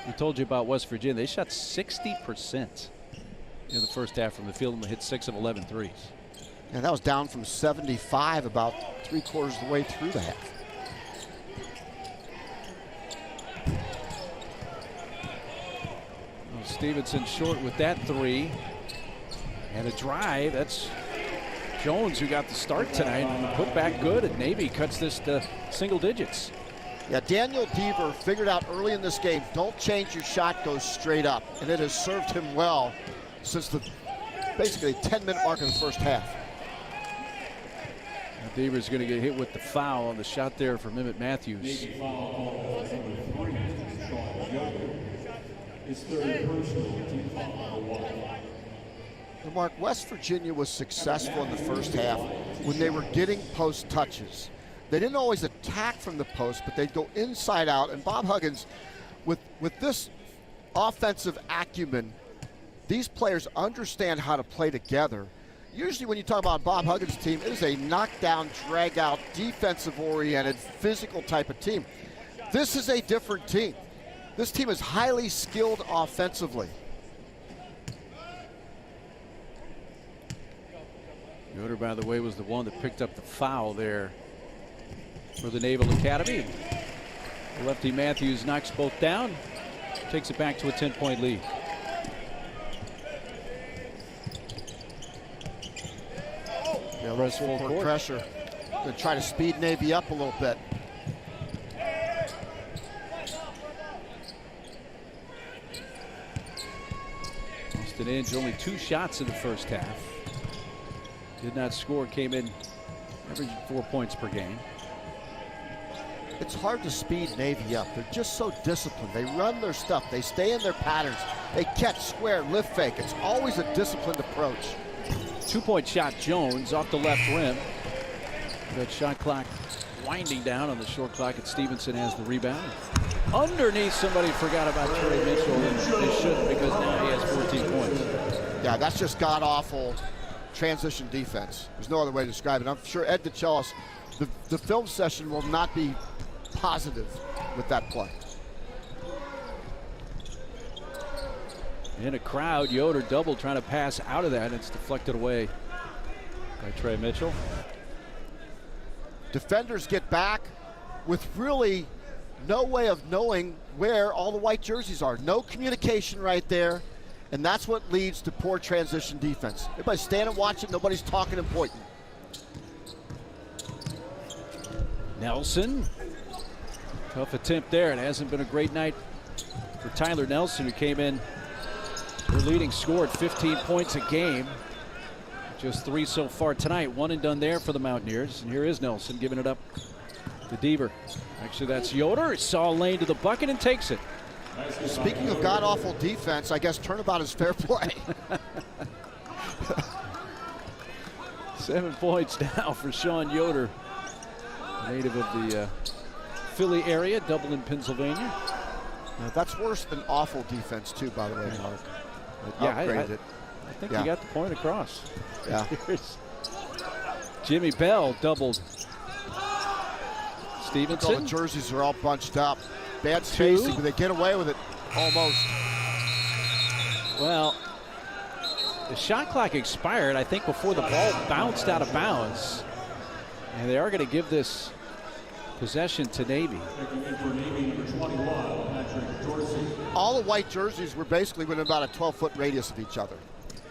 We told you about West Virginia. They shot 60% in the first half from the field and hit 6 of 11 threes. And that was down from 75 about 3/4 of the way through the half. Well, Stevenson short with that three. And a drive. That's Jones who got the start tonight. And put back good, and Navy cuts this to single digits. Yeah, Daniel Deaver figured out early in this game, don't change your shot, go straight up. And it has served him well since the basically 10-minute mark of the first half. Deaver's going to get hit with the foul on the shot there from Emmett Matthews. Navy foul called number 3, Sean Yoder. His third personal, team foul number 1. And Mark, West Virginia was successful in the first half when they were getting post touches. They didn't always attack from the post, but they'd go inside out. And Bob Huggins, with this offensive acumen, these players understand how to play together. Usually when you talk about Bob Huggins' team, it is a knockdown, drag-out, defensive-oriented, physical type of team. This is a different team. This team is highly skilled offensively. Yoder, by the way, was the one that picked up the foul there for the Naval Academy. The lefty Matthews knocks both down, takes it back to a 10-point lead. Yeah, a little full court pressure. Going to try to speed Navy up a little bit. Austin Inge only 2 shots in the first half. Did not score, came in averaging 4 points per game. It's hard to speed Navy up. They're just so disciplined. They run their stuff. They stay in their patterns. They catch, square, lift fake. It's always a disciplined approach. 2-point shot, Jones off the left rim. That shot clock winding down on the short clock, and Stevenson has the rebound. Underneath, somebody forgot about Trey Mitchell, and they shouldn't, because now he has 14 points. Yeah, that's just god-awful transition defense. There's no other way to describe it. I'm sure Ed DeChellis, the film session will not be positive with that play. In a crowd, Yoder double trying to pass out of that, and it's deflected away by Trey Mitchell. Defenders get back with really no way of knowing where all the white jerseys are. No communication right there, and that's what leads to poor transition defense. Everybody's standing watching, nobody's talking and pointing. Nelson, tough attempt there. It hasn't been a great night for Tyler Nelson, who came in their leading scorer at 15 points a game. Just 3 so far tonight. 1 and done there for the Mountaineers. And here is Nelson giving it up to Deaver. Actually, that's Yoder. He saw a lane to the bucket and takes it. Speaking of god-awful defense, I guess turnabout is fair play. 7 points now for Sean Yoder, native of the Philly area, Dublin, Pennsylvania. Now, that's worse than awful defense, too, by the way, Mark. Yeah, I think you got the point across. Yeah. Here's Jimmy Bell doubled. Stevenson. All the jerseys are all bunched up. Bad spacing, but they get away with it almost. Well, the shot clock expired, I think, before the ball bounced out of bounds. And they are going to give this possession to Navy. All the white jerseys were basically within about a 12-foot radius of each other.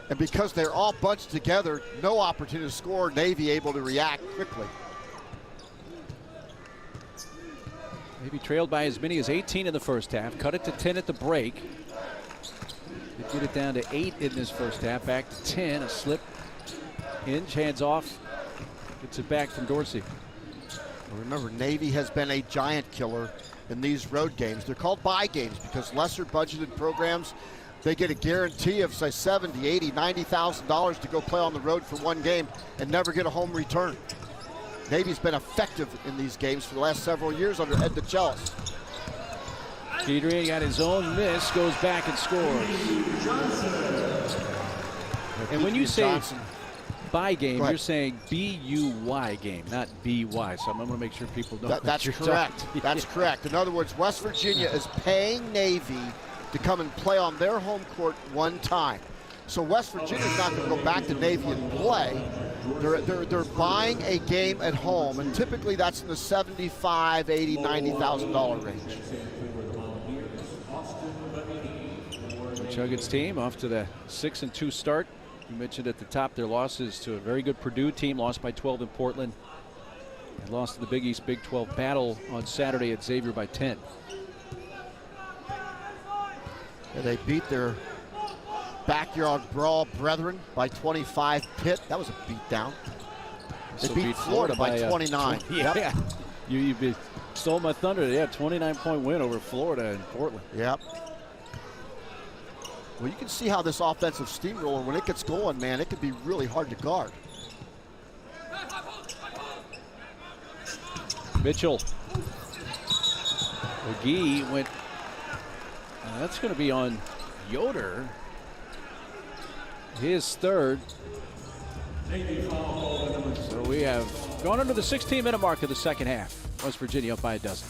And because they're all bunched together, no opportunity to score, Navy able to react quickly. Navy trailed by as many as 18 in the first half, cut it to 10 at the break. They get it down to 8 in this first half, back to 10, a slip. Hinge, hands off, gets it back from Dorsey. Remember, Navy has been a giant killer in these road games. They're called buy games because lesser budgeted programs, they get a guarantee of, say, $70,000, $80,000, $90,000 to go play on the road for one game and never get a home return. Navy's been effective in these games for the last several years under Ed DeChellis. Kedrian got his own miss, goes back and scores. And when you say buy game, you're saying B-U-Y game, not B-Y. So I'm going to make sure people know that's correct. That's correct. In other words, West Virginia is paying Navy to come and play on their home court one time. So West Virginia's not going to go back to Navy and play. They're buying a game at home, and typically that's in the $75,000, $80,000, $90,000 range. Chuggett's team off to the 6-2 start. You mentioned at the top their losses to a very good Purdue team, lost by 12 in Portland, and lost to the Big East Big 12 battle on Saturday at Xavier by 10. And they beat their backyard brawl brethren by 25. Pitt, that was a beatdown. They beat Florida by 29. Yeah, you stole my thunder. Yeah, 29-point win over Florida and Portland. Yep. Well, you can see how this offensive steamroller, when it gets going, man, it can be really hard to guard. Mitchell. McGee went. That's going to be on Yoder. His third. So we have gone under the 16-minute mark of the second half. West Virginia up by a dozen.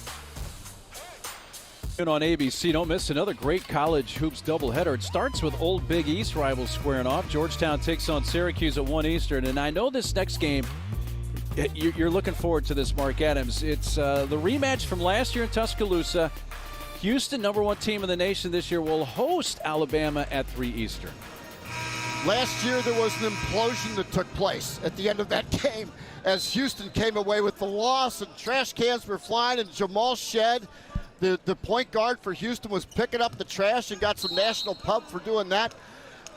On ABC, don't miss another great college hoops doubleheader. It starts with old Big East rivals squaring off. Georgetown takes on Syracuse at 1 Eastern. And I know this next game, you're looking forward to this, Mark Adams. It's the rematch from last year in Tuscaloosa. Houston, #1 team in the nation this year, will host Alabama at 3 Eastern. Last year, there was an implosion that took place at the end of that game as Houston came away with the loss and trash cans were flying, and Jamal Shedd, the point guard for Houston, was picking up the trash and got some national pub for doing that.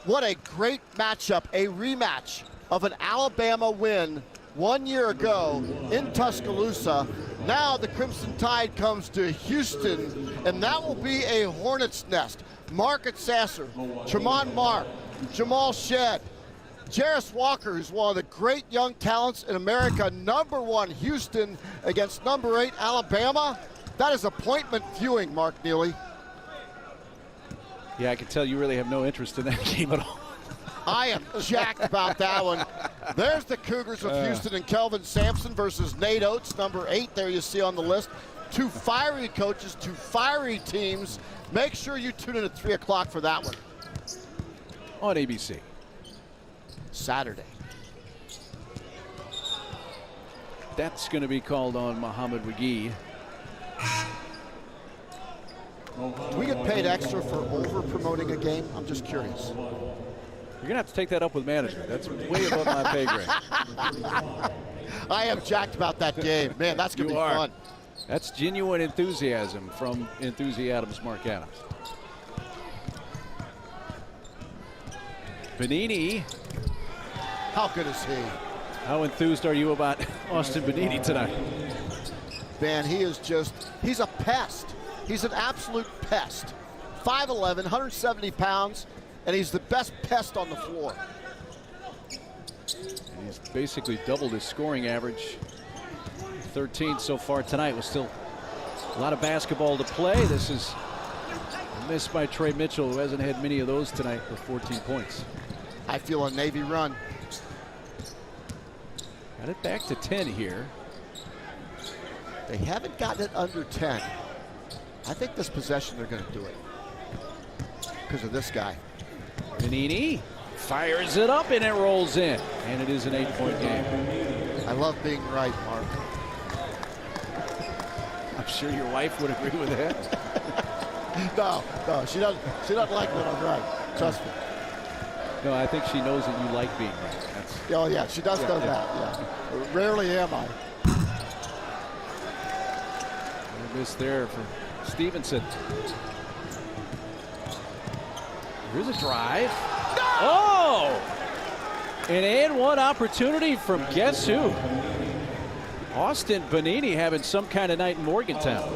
What a great matchup, a rematch of an Alabama win 1 year ago in Tuscaloosa. Now the Crimson Tide comes to Houston, and that will be a hornet's nest. Market Sasser, Tremont Mark, Jamal Shedd, Jarris Walker, who's one of the great young talents in America, #1 Houston against #8 Alabama. That is appointment viewing, Mark Neely. Yeah, I can tell you really have no interest in that game at all. I am jacked about that one. There's the Cougars of Houston and Kelvin Sampson versus Nate Oates, #8 there you see on the list. Two fiery coaches, two fiery teams. Make sure you tune in at 3 o'clock for that one. On ABC. Saturday. That's going to be called on Mohamed Wagee. Do we get paid extra for over-promoting a game? I'm just curious. You're going to have to take that up with management. That's way above my pay grade. I am jacked about that game. Man, that's going to be fun. That's genuine enthusiasm from Enthusiasm's Mark Adams. Benini. How good is he? How enthused are you about Austin Benini tonight? Man, he's a pest. He's an absolute pest. 5'11", 170 pounds, and he's the best pest on the floor. He's basically doubled his scoring average. 13 so far tonight. Was still a lot of basketball to play. This is a miss by Trey Mitchell, who hasn't had many of those tonight, with 14 points. I feel a Navy run. Got it back to 10 here. They haven't gotten it under 10. I think this possession they're going to do it because of this guy. Benini fires it up and it rolls in. And it is an 8-point game. I love being right, Mark. I'm sure your wife would agree with that. No, she doesn't like that I'm right. Trust me. No, I think she knows that you like being right. Oh, yeah, she does know that, yeah. Rarely am I. Miss there for Stevenson. Here's a drive. No! Oh! An and one opportunity from guess who? Austin Benini having some kind of night in Morgantown.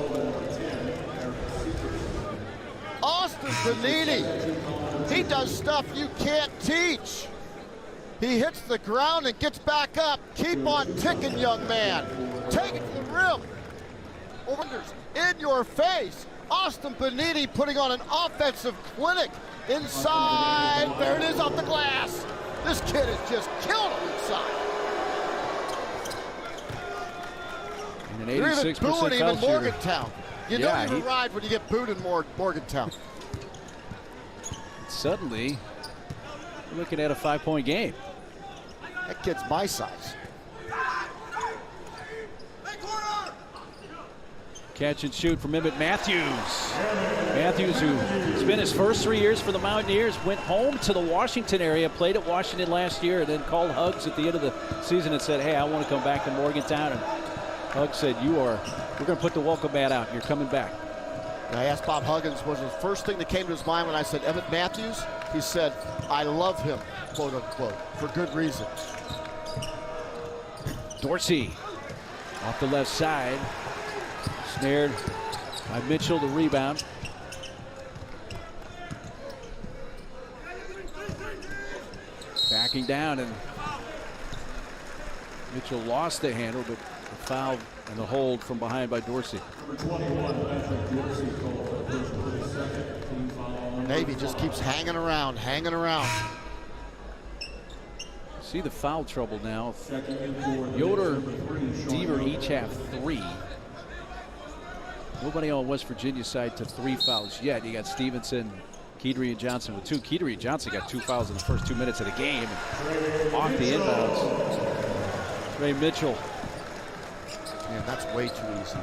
Austin Benini, he does stuff you can't teach. He hits the ground and gets back up. Keep on ticking, young man. Take it to the rim. Overs in your face. Austin Benini putting on an offensive clinic inside. There it is off the glass. This kid has just killed him inside. And an You're even 86% booing him in foul Morgantown. You Yeah, don't even ride when you get booed in Morgantown. Suddenly, we're looking at a 5-point game. That kid's my size. Catch and shoot from Emmett Matthews. Matthews, who spent his first 3 years for the Mountaineers, went home to the Washington area, played at Washington last year, and then called Hugs at the end of the season and said, hey, I want to come back to Morgantown. And Hugs said, we're going to put the welcome mat out. You're coming back. I asked Bob Huggins, what was the first thing that came to his mind when I said Emmett Matthews? He said, I love him, quote unquote, for good reason. Dorsey off the left side. Snared by Mitchell, the rebound. Backing down, and Mitchell lost the handle, but the foul and the hold from behind by Dorsey. Navy just keeps hanging around. See the foul trouble now. Yoder, Deaver each have 3. Nobody on West Virginia's side to 3 fouls yet. You got Stevenson, Kedrian Johnson with 2. Kedrian Johnson got 2 fouls in the first 2 minutes of the game. And off the inbounds. Trey Mitchell. Man, that's way too easy.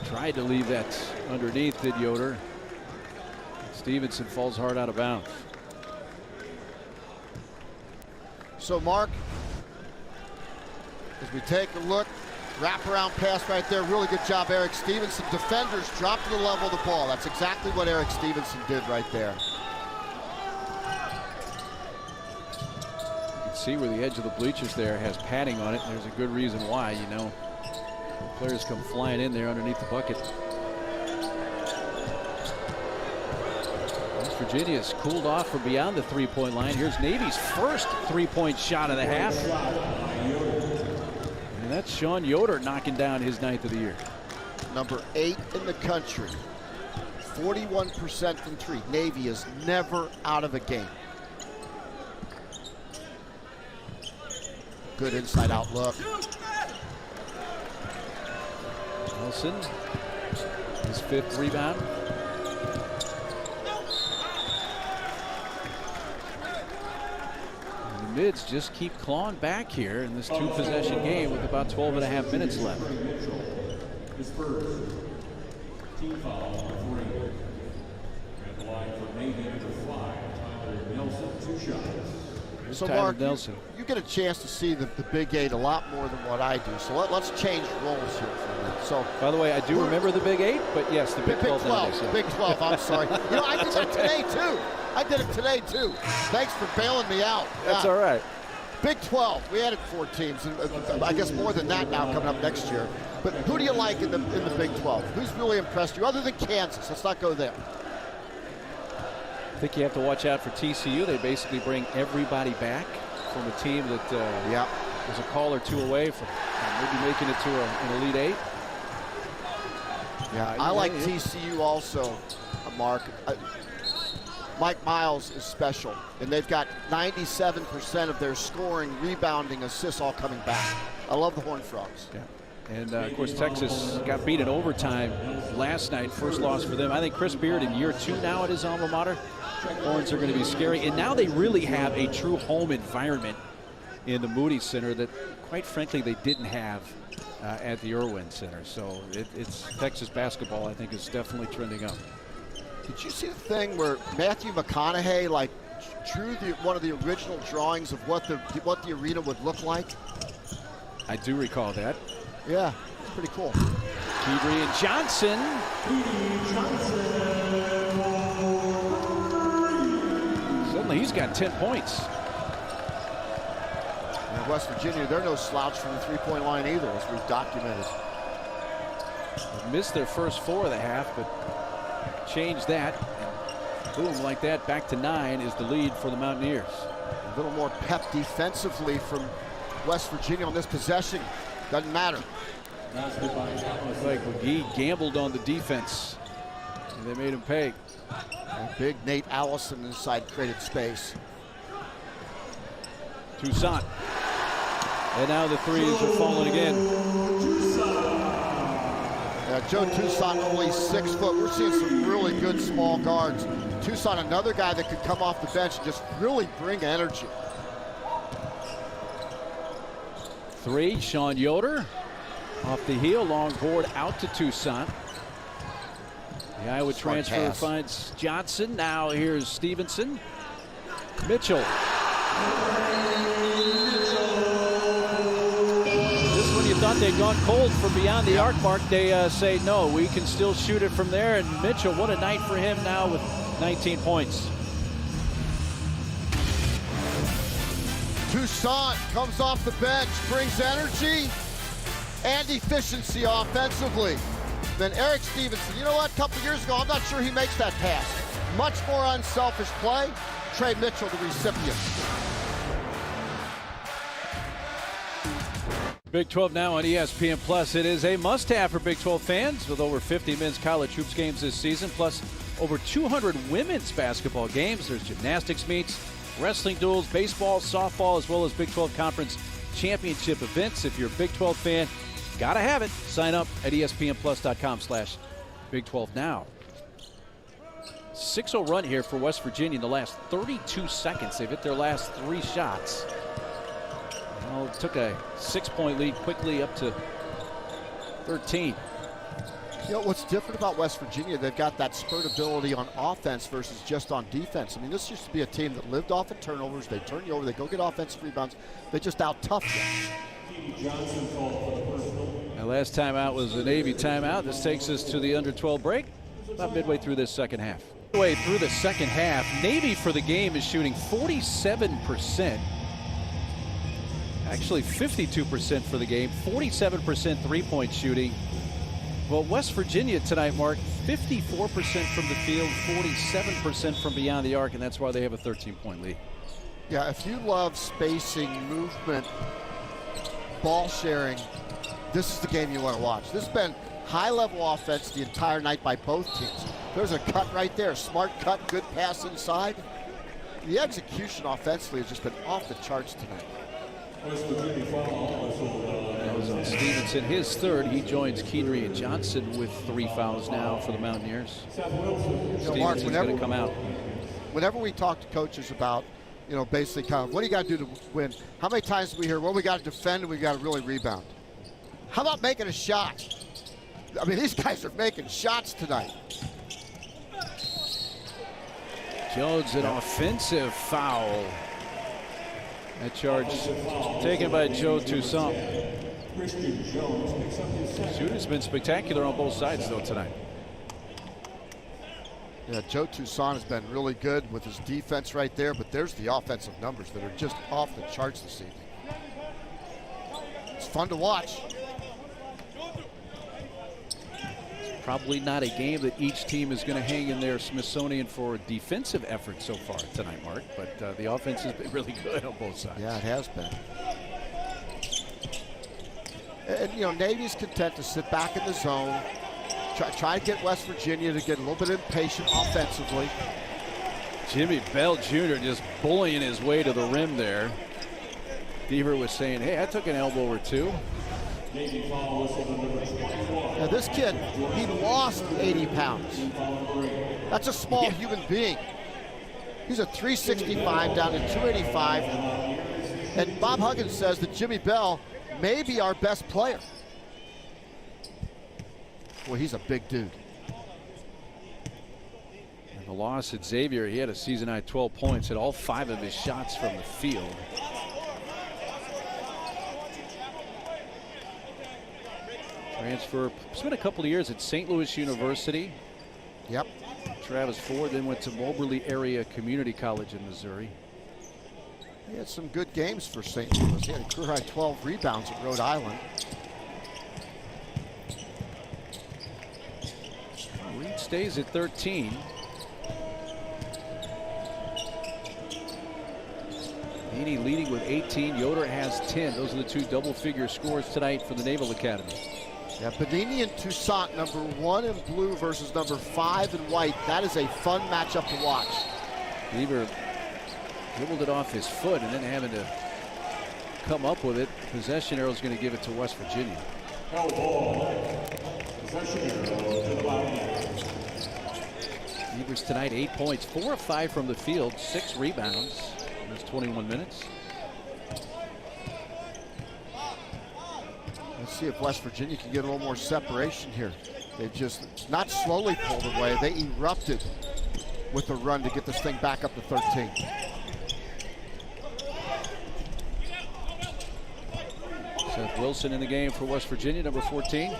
Tried to leave that underneath, did Yoder. Stevenson falls hard out of bounds. So, Mark, as we take a look, wraparound pass right there. Really good job, Eric Stevenson. Defenders dropped to the level of the ball. That's exactly what Eric Stevenson did right there. You can see where the edge of the bleachers there has padding on it. There's a good reason why, you know. Players come flying in there underneath the bucket. West Virginia's cooled off from beyond the three-point line. Here's Navy's first three-point shot of the half. And that's Sean Yoder knocking down his 9th of the year. Number 8 in the country. 41% from 3. Navy is never out of a game. Good inside out look. Nelson, his 5th rebound. And the Mids just keep clawing back here in this 2-possession game with about 12.5 minutes left. His first team foul, 3. At the line for Navy, number 5, Tyler Nelson, 2 shots. So, Tyler Mark, Nelson. you get a chance to see the Big 8 a lot more than what I do. So let's change roles here for a minute. So, by the way, I do remember the Big 8, but yes, the Big 12. Nowadays, yeah. Big 12, I'm sorry. You know, I did that today, too. I did it today, too. Thanks for bailing me out. That's all right. Big 12, we added 4 teams, and I guess more than that now coming up next year. But who do you like in the Big 12? Who's really impressed you, other than Kansas? Let's not go there. I think you have to watch out for TCU. They basically bring everybody back from a team that was a call or 2 away from maybe making it to an Elite 8. Yeah, I like TCU also, Mark. Mike Miles is special, and they've got 97% of their scoring, rebounding, assists all coming back. I love the Horned Frogs. Yeah. And, of course, Texas got beat in overtime last night. First loss for them. I think Chris Beard in year 2 now at his alma mater. Horns are going to be scary. And now they really have a true home environment in the Moody Center that, quite frankly, they didn't have at the Irwin Center. So it's Texas basketball, I think, is definitely trending up. Did you see the thing where Matthew McConaughey, like, drew one of the original drawings of what the arena would look like? I do recall that. Yeah, it's pretty cool. Kedrian Johnson. Suddenly he's got 10 points. And West Virginia, they're no slouch from the three-point line either, as we've documented. They missed their first 4 of the half, but changed that. And boom, like that, back to 9 is the lead for the Mountaineers. A little more pep defensively from West Virginia on this possession. Doesn't matter. Looks like McGee gambled on the defense, and they made him pay. And big Nate Allison inside created space. Toussaint. And now the threes are falling again. Joe Toussaint, only 6 foot. We're seeing some really good small guards. Toussaint, another guy that could come off the bench and just really bring energy. 3, Sean Yoder off the heel, long board out to Toussaint. The Iowa transfer finds Johnson. Now here's Stevenson. Mitchell. This one you thought they'd gone cold from beyond the arc mark. They say, no, we can still shoot it from there. And Mitchell, what a night for him now with 19 points. Toussaint comes off the bench, brings energy and efficiency offensively. Then Eric Stevenson, you know what, a couple years ago, I'm not sure he makes that pass. Much more unselfish play. Trey Mitchell, the recipient. Big 12 now on ESPN Plus. It is a must-have for Big 12 fans with over 50 men's college hoops games this season, plus over 200 women's basketball games. There's gymnastics meets, wrestling duels, baseball, softball, as well as Big 12 Conference Championship events. If you're a Big 12 fan, gotta have it. Sign up at espnplus.com/Big 12 now. 6-0 run here for West Virginia in the last 32 seconds. They've hit their last 3 shots. Well, it took a 6-point lead quickly up to 13. You know, what's different about West Virginia, they've got that spurt ability on offense versus just on defense. I mean, this used to be a team that lived off of turnovers. They turn you over, they go get offensive rebounds. They just out-tough you. Now, last time out was a Navy timeout. This takes us to the under 12 break, about midway through this second half. Midway through the second half, Navy for the game is shooting 47%. Actually 52% for the game, 47% three-point shooting. Well, West Virginia tonight, Mark, 54% from the field, 47% from beyond the arc, and that's why they have a 13-point lead. Yeah, if you love spacing, movement, ball sharing, this is the game you want to watch. This has been high-level offense the entire night by both teams. There's a cut right there, smart cut, good pass inside. The execution offensively has just been off the charts tonight. That was on Stevenson, his third. He joins Kedria Johnson with 3 fouls now for the Mountaineers. Stevenson's going to come out. Whenever we talk to coaches about, you know, basically kind of what do you got to do to win, how many times do we hear, well, we got to defend and we got to really rebound? How about making a shot? I mean, these guys are making shots tonight. Jones, an offensive foul. That charge taken by Joe Toussaint. Shooter's been spectacular on both sides, though, tonight. Yeah, Joe Toussaint has been really good with his defense right there, but there's the offensive numbers that are just off the charts this evening. It's fun to watch. Probably not a game that each team is going to hang in their Smithsonian for a defensive effort so far tonight, Mark, but the offense has been really good on both sides. Yeah, it has been. And, you know, Navy's content to sit back in the zone, try to get West Virginia to get a little bit impatient offensively. Jimmy Bell Jr. just bullying his way to the rim there. Deaver was saying, hey, I took an elbow or two. Now this kid, he lost 80 pounds. That's a small human being. He's a 365 down to 285. And Bob Huggins says that Jimmy Bell may be our best player. Well, he's a big dude. And the loss at Xavier, he had a season-high 12 points, had all 5 of his shots from the field. Transfer, spent a couple of years at St. Louis University. Yep. Travis Ford then went to Moberly Area Community College in Missouri. He had some good games for St. Louis. He had a career-high 12 rebounds at Rhode Island. Reed stays at 13. Meany leading with 18. Yoder has 10. Those are the 2 double-figure scores tonight for the Naval Academy. Yeah, Benini and Toussaint, number 1 in blue versus number 5 in white. That is a fun matchup to watch. Beaver dribbled it off his foot and then having to come up with it. Possession arrow is going to give it to West Virginia. Beavers tonight 8 points, 4 of 5 from the field, 6 rebounds in those 21 minutes. Let's see if West Virginia can get a little more separation here. They've just not slowly pulled away. They erupted with a run to get this thing back up to 13. Seth Wilson in the game for West Virginia, number 14.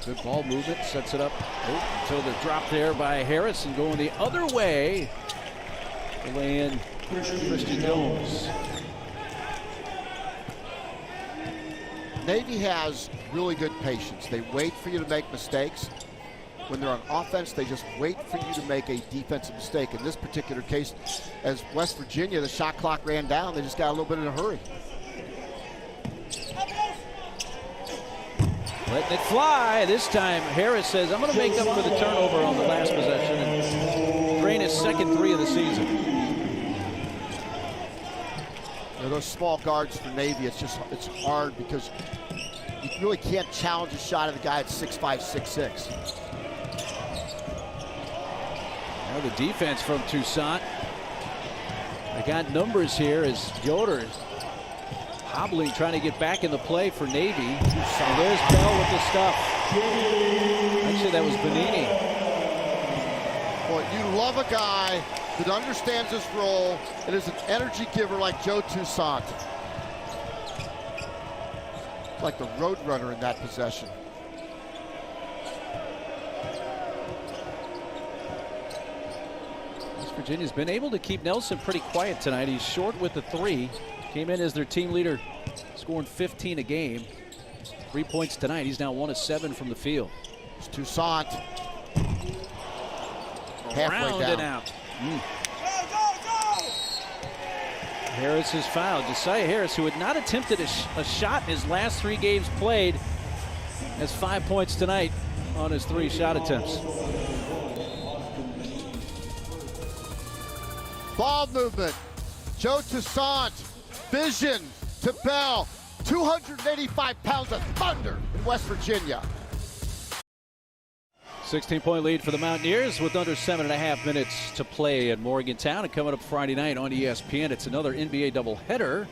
Good ball movement, sets it up until the drop there by Harris, and going the other way to lay in Christian Jones. Navy has really good patience. They wait for you to make mistakes. When they're on offense, they just wait for you to make a defensive mistake. In this particular case, as West Virginia, the shot clock ran down. They just got a little bit in a hurry. Letting it fly. This time, Harris says, I'm going to make up for the turnover on the last possession and drain his second 3 of the season. You know, those small guards for Navy, it's hard because you really can't challenge a shot of the guy at 6'5", 6'6". Now the defense from Toussaint. They got numbers here as Yoder is hobbling, trying to get back in the play for Navy. And there's Bell with the stuff. Actually, that was Benini. Boy, you love a guy that understands his role and is an energy giver like Joe Toussaint. Like the road runner in that possession. West Virginia's been able to keep Nelson pretty quiet tonight. He's short with the 3. Came in as their team leader, scoring 15 a game. 3 points tonight. He's now 1 of 7 from the field. It's Toussaint. Halfway down. And out. Harris is fouled. Josiah Harris, who had not attempted a shot in his last 3 games played, has 5 points tonight on his 3 shot attempts. Ball movement. Joe Toussaint. Vision to Bell. 285 pounds of thunder in West Virginia. 16-point lead for the Mountaineers with under 7.5 minutes to play at Morgantown. And coming up Friday night on ESPN, it's another NBA doubleheader.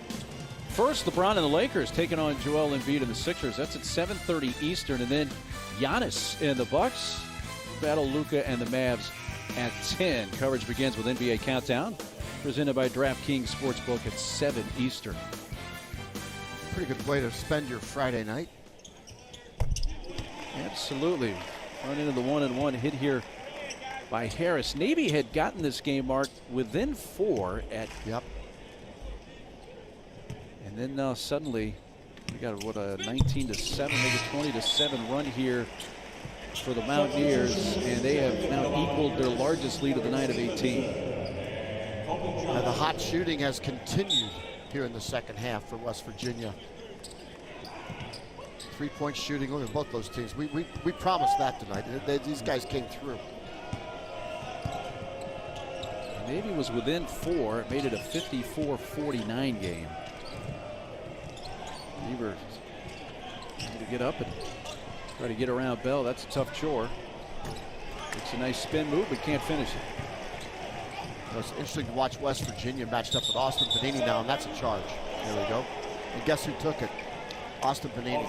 First, LeBron and the Lakers taking on Joel Embiid and the Sixers. That's at 7:30 Eastern. And then Giannis and the Bucks battle Luka and the Mavs at 10. Coverage begins with NBA Countdown, presented by DraftKings Sportsbook at 7 Eastern. Pretty good way to spend your Friday night. Absolutely. Run into the 1-and-1 hit here by Harris. Navy had gotten this game marked within 4 at. Yep. And then suddenly we got a 19-7, maybe 20-7 run here for the Mountaineers, and they have now equaled their largest lead of the night of 18. And the hot shooting has continued here in the second half for West Virginia. 3-point shooting. Look at both those teams. We promised that tonight. These guys came through. Navy was within 4. It made it a 54-49 game. Beaver trying to get up and try to get around Bell. That's a tough chore. It's a nice spin move, but can't finish it. Well, it's interesting to watch West Virginia matched up with Austin Benini now, and that's a charge. There we go. And guess who took it? Austin Benini.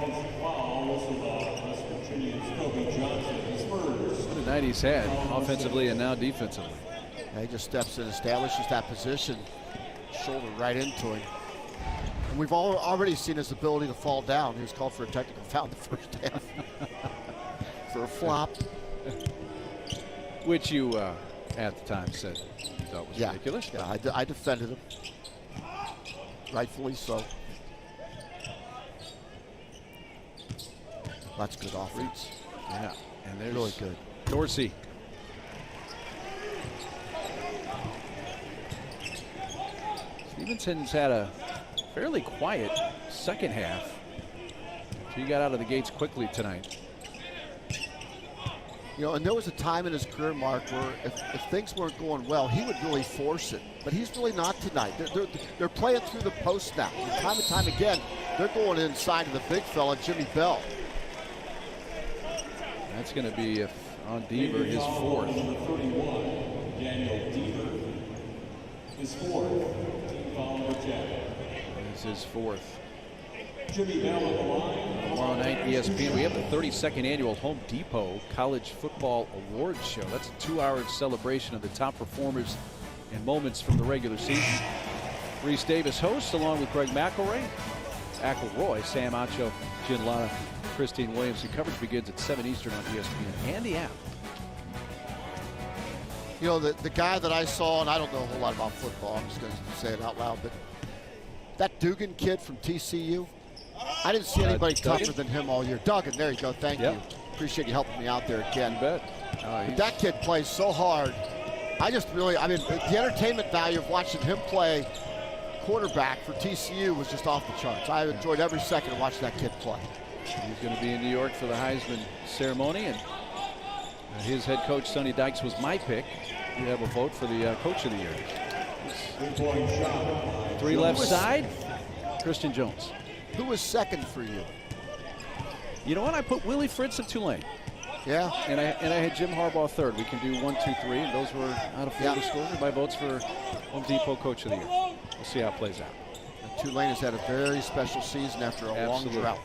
What a night he's had, offensively and now defensively. Yeah, he just steps in, establishes that position, shoulder right into him. And we've already seen his ability to fall down. He was called for a technical foul in the first half for a flop. Which you, at the time, said you thought was ridiculous. Yeah, I defended him. Rightfully so. That's good offense. Yeah, and there's really good. Dorsey. Stevenson's had a fairly quiet second half. He got out of the gates quickly tonight. You know, and there was a time in his career, Mark, where if things weren't going well, he would really force it. But he's really not tonight. They're playing through the post now. And time and time again, they're going inside of the big fella, Jimmy Bell. That's going to be on Deaver, his 4th. Daniel Deaver, his 4th. Foul number 10. This is his 4th. Jimmy Bell on the line. Tomorrow night, ESPN, we have the 32nd annual Home Depot College Football Awards Show. That's a 2-hour celebration of the top performers and moments from the regular season. Reese Davis hosts, along with Greg McElroy, Sam Acho, Jen Lana, Christine Williams. The coverage begins at 7 Eastern on ESPN and the app. You know, the guy that I saw, and I don't know a whole lot about football, I'm just going to say it out loud, but that Dugan kid from TCU, I didn't see anybody tougher than him all year. Duggan, there you go, thank you. Appreciate you helping me out there again. You bet. That kid plays so hard. I mean, the entertainment value of watching him play quarterback for TCU was just off the charts. I enjoyed every second of watching that kid play. He's going to be in New York for the Heisman ceremony, and his head coach, Sonny Dykes, was my pick. You have a vote for the Coach of the Year. 3 left side, Christian Jones. Who was second for you? You know what? I put Willie Fritz of Tulane. Yeah. And I had Jim Harbaugh third. We can do 1, 2, 3, and those were out of field disclosure. My votes for Home Depot Coach of the Year. We'll see how it plays out. And Tulane has had a very special season after a long drought.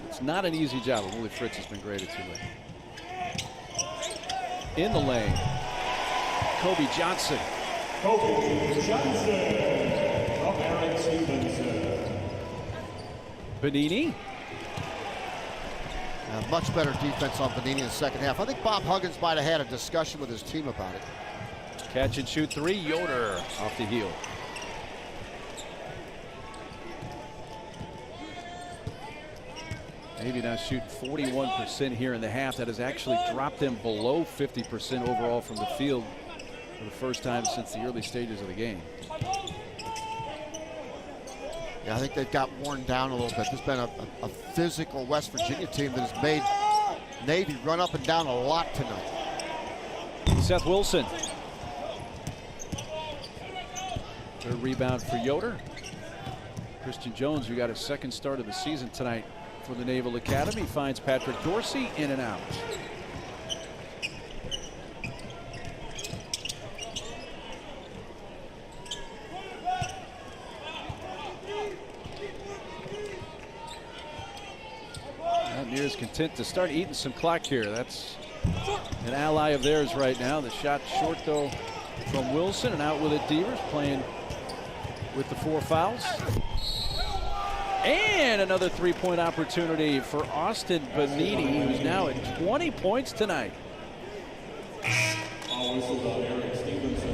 It's not an easy job, but Willie Fritz has been great at Tulane. In the lane, Kobe Johnson. Kobe Johnson from Eric Stevenson. Benini. Much better defense on Benini in the second half. I think Bob Huggins might have had a discussion with his team about it. Catch and shoot 3, Yoder off the heel. Maybe now shooting 41% here in the half. That has actually dropped them below 50% overall from the field for the first time since the early stages of the game. Yeah, I think they've got worn down a little bit. There's been a physical West Virginia team that has made Navy run up and down a lot tonight. Seth Wilson. Third rebound for Yoder. Christian Jones, who got his second start of the season tonight for the Naval Academy, finds Patrick Dorsey in and out. Mountaineers content to start eating some clock here. That's an ally of theirs right now. The shot short, though, from Wilson, and out with it Devers, playing with the 4 fouls. And another 3-point opportunity for Austin Benini, who's now at 20 points tonight.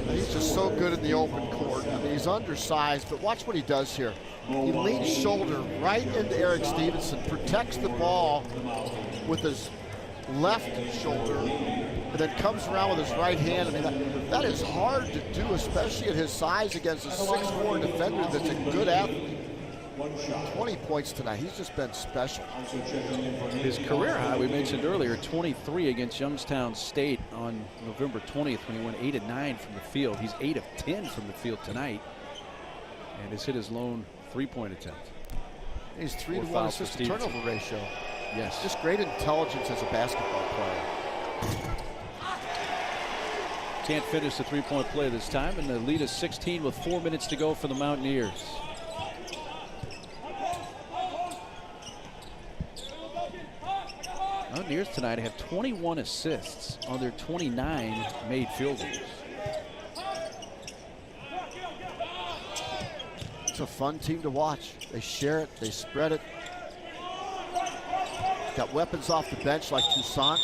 He's just so good in the open court. I mean, he's undersized, but watch what he does here. He leans shoulder right into Eric Stevenson, protects the ball with his left shoulder, and then comes around with his right hand. I mean, that is hard to do, especially at his size against a 6'4" defender that's a good athlete. 20 points tonight. He's just been special. His career high, we mentioned earlier, 23 against Youngstown State on November 20th when he went 8 of 9 from the field. He's 8 of 10 from the field tonight, and has hit his lone 3-point attempt. He's 3 to 1 assist to turnover ratio. Yes. Just great intelligence as a basketball player. Can't finish the 3-point play this time, and the lead is 16 with 4 minutes to go for the Mountaineers. Mountaineers tonight have 21 assists on their 29 made field goals. It's a fun team to watch. They share it, they spread it. Got weapons off the bench like Toussaint.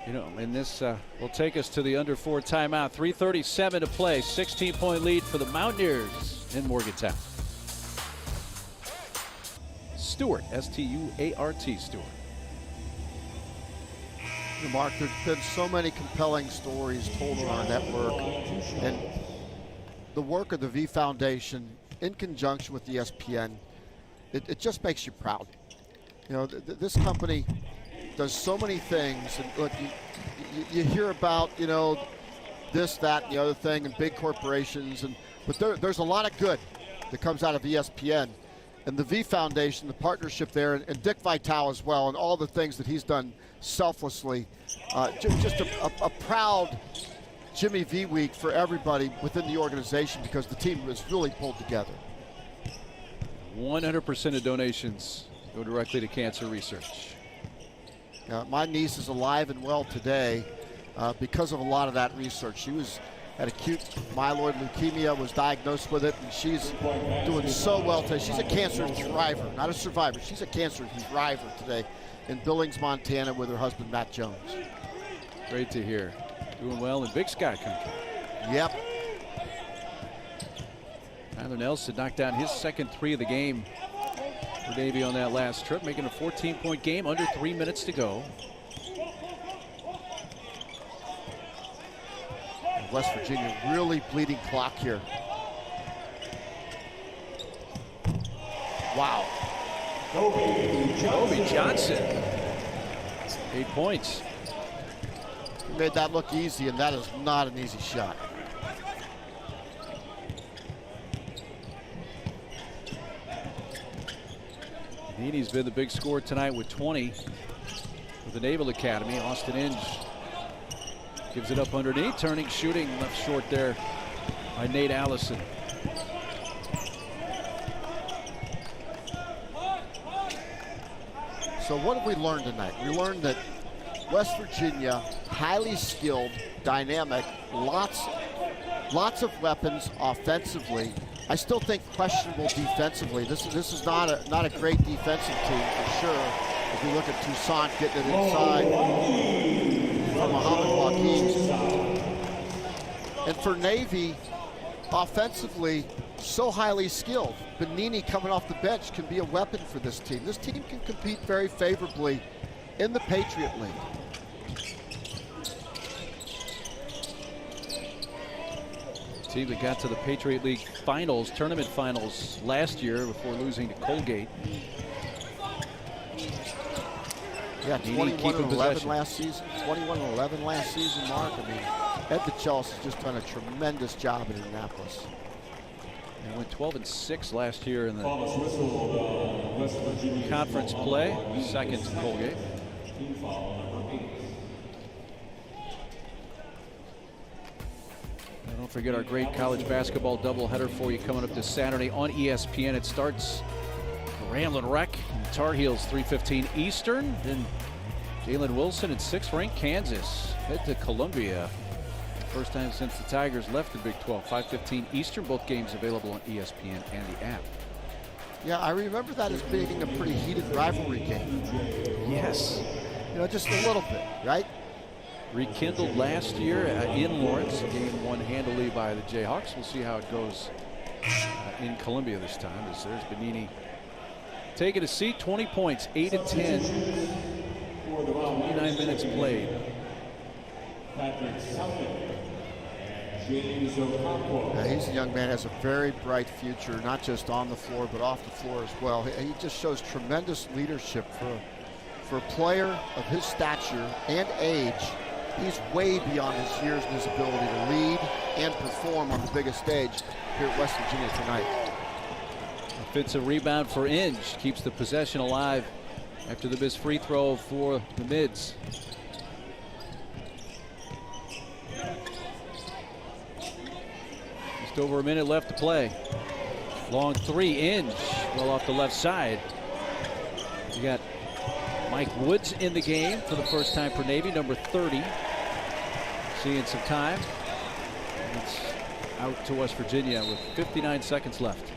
You know, and this will take us to the under 4 timeout. 3:37 to play. 16-point lead for the Mountaineers in Morgantown. Stewart, S-T-U-A-R-T, Stewart. Mark, there's been so many compelling stories told on our network, and the work of the V Foundation in conjunction with ESPN, it just makes you proud. You know, this company does so many things, and look, you hear about, you know, this, that, and the other thing, and big corporations, but there's a lot of good that comes out of ESPN. And the V Foundation, the partnership there, and Dick Vitale as well, and all the things that he's done selflessly. Just a proud Jimmy V week for everybody within the organization, because the team was really pulled together. 100% of donations go directly to cancer research. My niece is alive and well today because of a lot of that research. She had acute myeloid leukemia, was diagnosed with it, and she's doing so well today. She's a cancer thriver, not a survivor. She's a cancer thriver today in Billings, Montana, with her husband, Matt Jones. Great to hear. Doing well in Big Sky country. Yep. Tyler Nelson knocked down his second 3 of the game for Navy on that last trip, making a 14-point game, under 3 minutes to go. West Virginia really bleeding clock here. Wow. Kobe Johnson. 8 points. He made that look easy, and that is not an easy shot. Heaney's been the big scorer tonight with 20 for the Naval Academy. Austin Inge gives it up underneath, turning, shooting, left short there by Nate Allison. So what have we learned tonight? We learned that West Virginia, highly skilled, dynamic, lots of weapons offensively. I still think questionable defensively. This is not a great defensive team for sure. If you look at Toussaint getting it inside from Muhammad Joaquin. And for Navy, offensively, so highly skilled. Benini coming off the bench can be a weapon for this team. This team can compete very favorably in the Patriot League. Team that got to the Patriot League finals, tournament finals last year before losing to Colgate. Yeah, 21-11 last season. 21-11 last season, Mark. I mean, Ed DeChellis has just done a tremendous job in Indianapolis. They went 12-6 last year in the conference play, second to Colgate. And don't forget our great college basketball doubleheader for you coming up this Saturday on ESPN. It starts Ramblin' Wreck and Tar Heels 3:15 Eastern. Then Jalen Wilson and 6th-ranked Kansas head to Columbia. First time since the Tigers left the Big 12. 5:15 Eastern. Both games available on ESPN and the app. Yeah, I remember that as being a pretty heated rivalry game. Yes. You know, just a little bit, right? Rekindled last year in Lawrence. Game won handily by the Jayhawks. We'll see how it goes in Columbia this time. As there's Benini taking a seat. 20 points, 8 and 10. 29 minutes played. Yeah, he's a young man, has a very bright future, not just on the floor, but off the floor as well. He just shows tremendous leadership for a player of his stature and age. He's way beyond his years and his ability to lead and perform on the biggest stage here at West Virginia tonight. Offensive rebound for Inge. Keeps the possession alive after the missed free throw for the Mids. Just over a minute left to play. Long three, Inge, well off the left side. You got Mike Woods in the game for the first time for Navy, number 30. Seeing some time. It's out to West Virginia with 59 seconds left.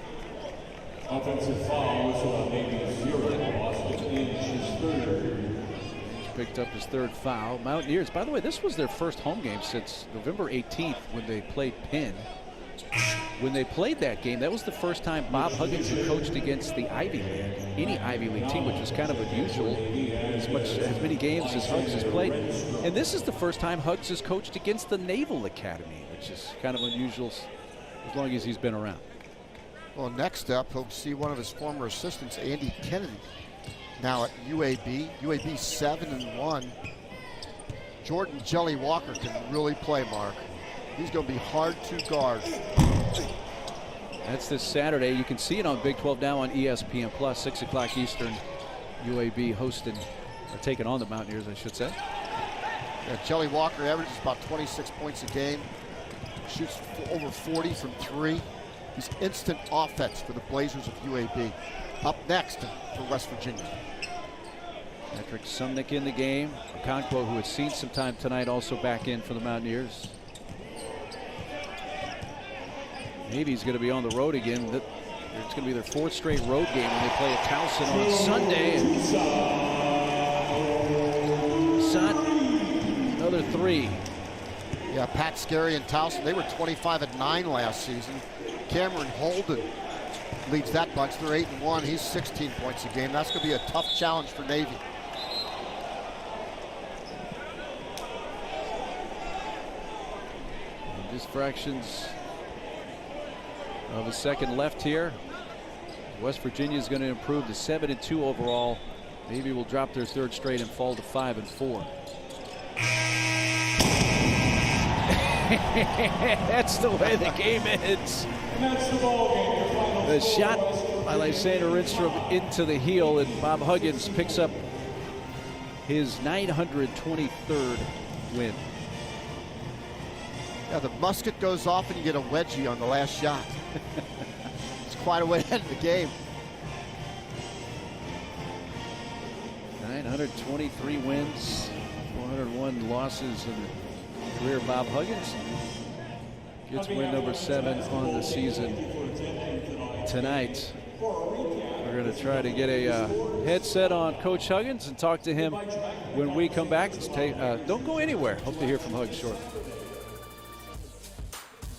Offensive foul whistle on Navy's 0. Austin Inge, his third. He's picked up his third foul. Mountaineers, by the way, this was their first home game since November 18th when they played Penn. When they played that game, that was the first time Bob Huggins had coached against the Ivy League, any Ivy League team, which was kind of unusual, as many games as Huggs has played. And this is the first time Huggs has coached against the Naval Academy, which is kind of unusual as long as he's been around. Well, next up, he'll see one of his former assistants, Andy Kennedy, now at UAB. UAB 7-1. Jordan Jelly Walker can really play, Mark. He's going to be hard to guard. That's this Saturday. You can see it on Big 12 now on ESPN Plus, 6 o'clock Eastern. UAB hosting, or taking on the Mountaineers, I should say. Yeah, Jelly Walker averages about 26 points a game. Shoots over 40 from 3. He's instant offense for the Blazers of UAB. Up next for West Virginia. Patrick Sumnick in the game. Okonkwo, who has seen some time tonight, also back in for the Mountaineers. Navy's going to be on the road again. It's going to be their 4th straight road game when they play at Towson on Sunday. Another 3. Yeah, Pat Scarry and Towson, they were 25-9 last season. Cameron Holden leads that bunch. They're 8-1. He's 16 points a game. That's going to be a tough challenge for Navy. And just fractions of a second left here. West Virginia is going to improve to 7-2 overall. Maybe will drop their third straight and fall to 5-4. That's the way the game ends. The shot by Lysander Rindstrom into the heel, and Bob Huggins picks up his 923rd win. Yeah, the musket goes off and you get a wedgie on the last shot. It's quite a way to end the game. 923 wins, 401 losses in the career of Bob Huggins. Gets win number 7 on the season tonight. We're going to try to get a headset on Coach Huggins and talk to him when we come back. Don't go anywhere. Hope to hear from Huggins shortly.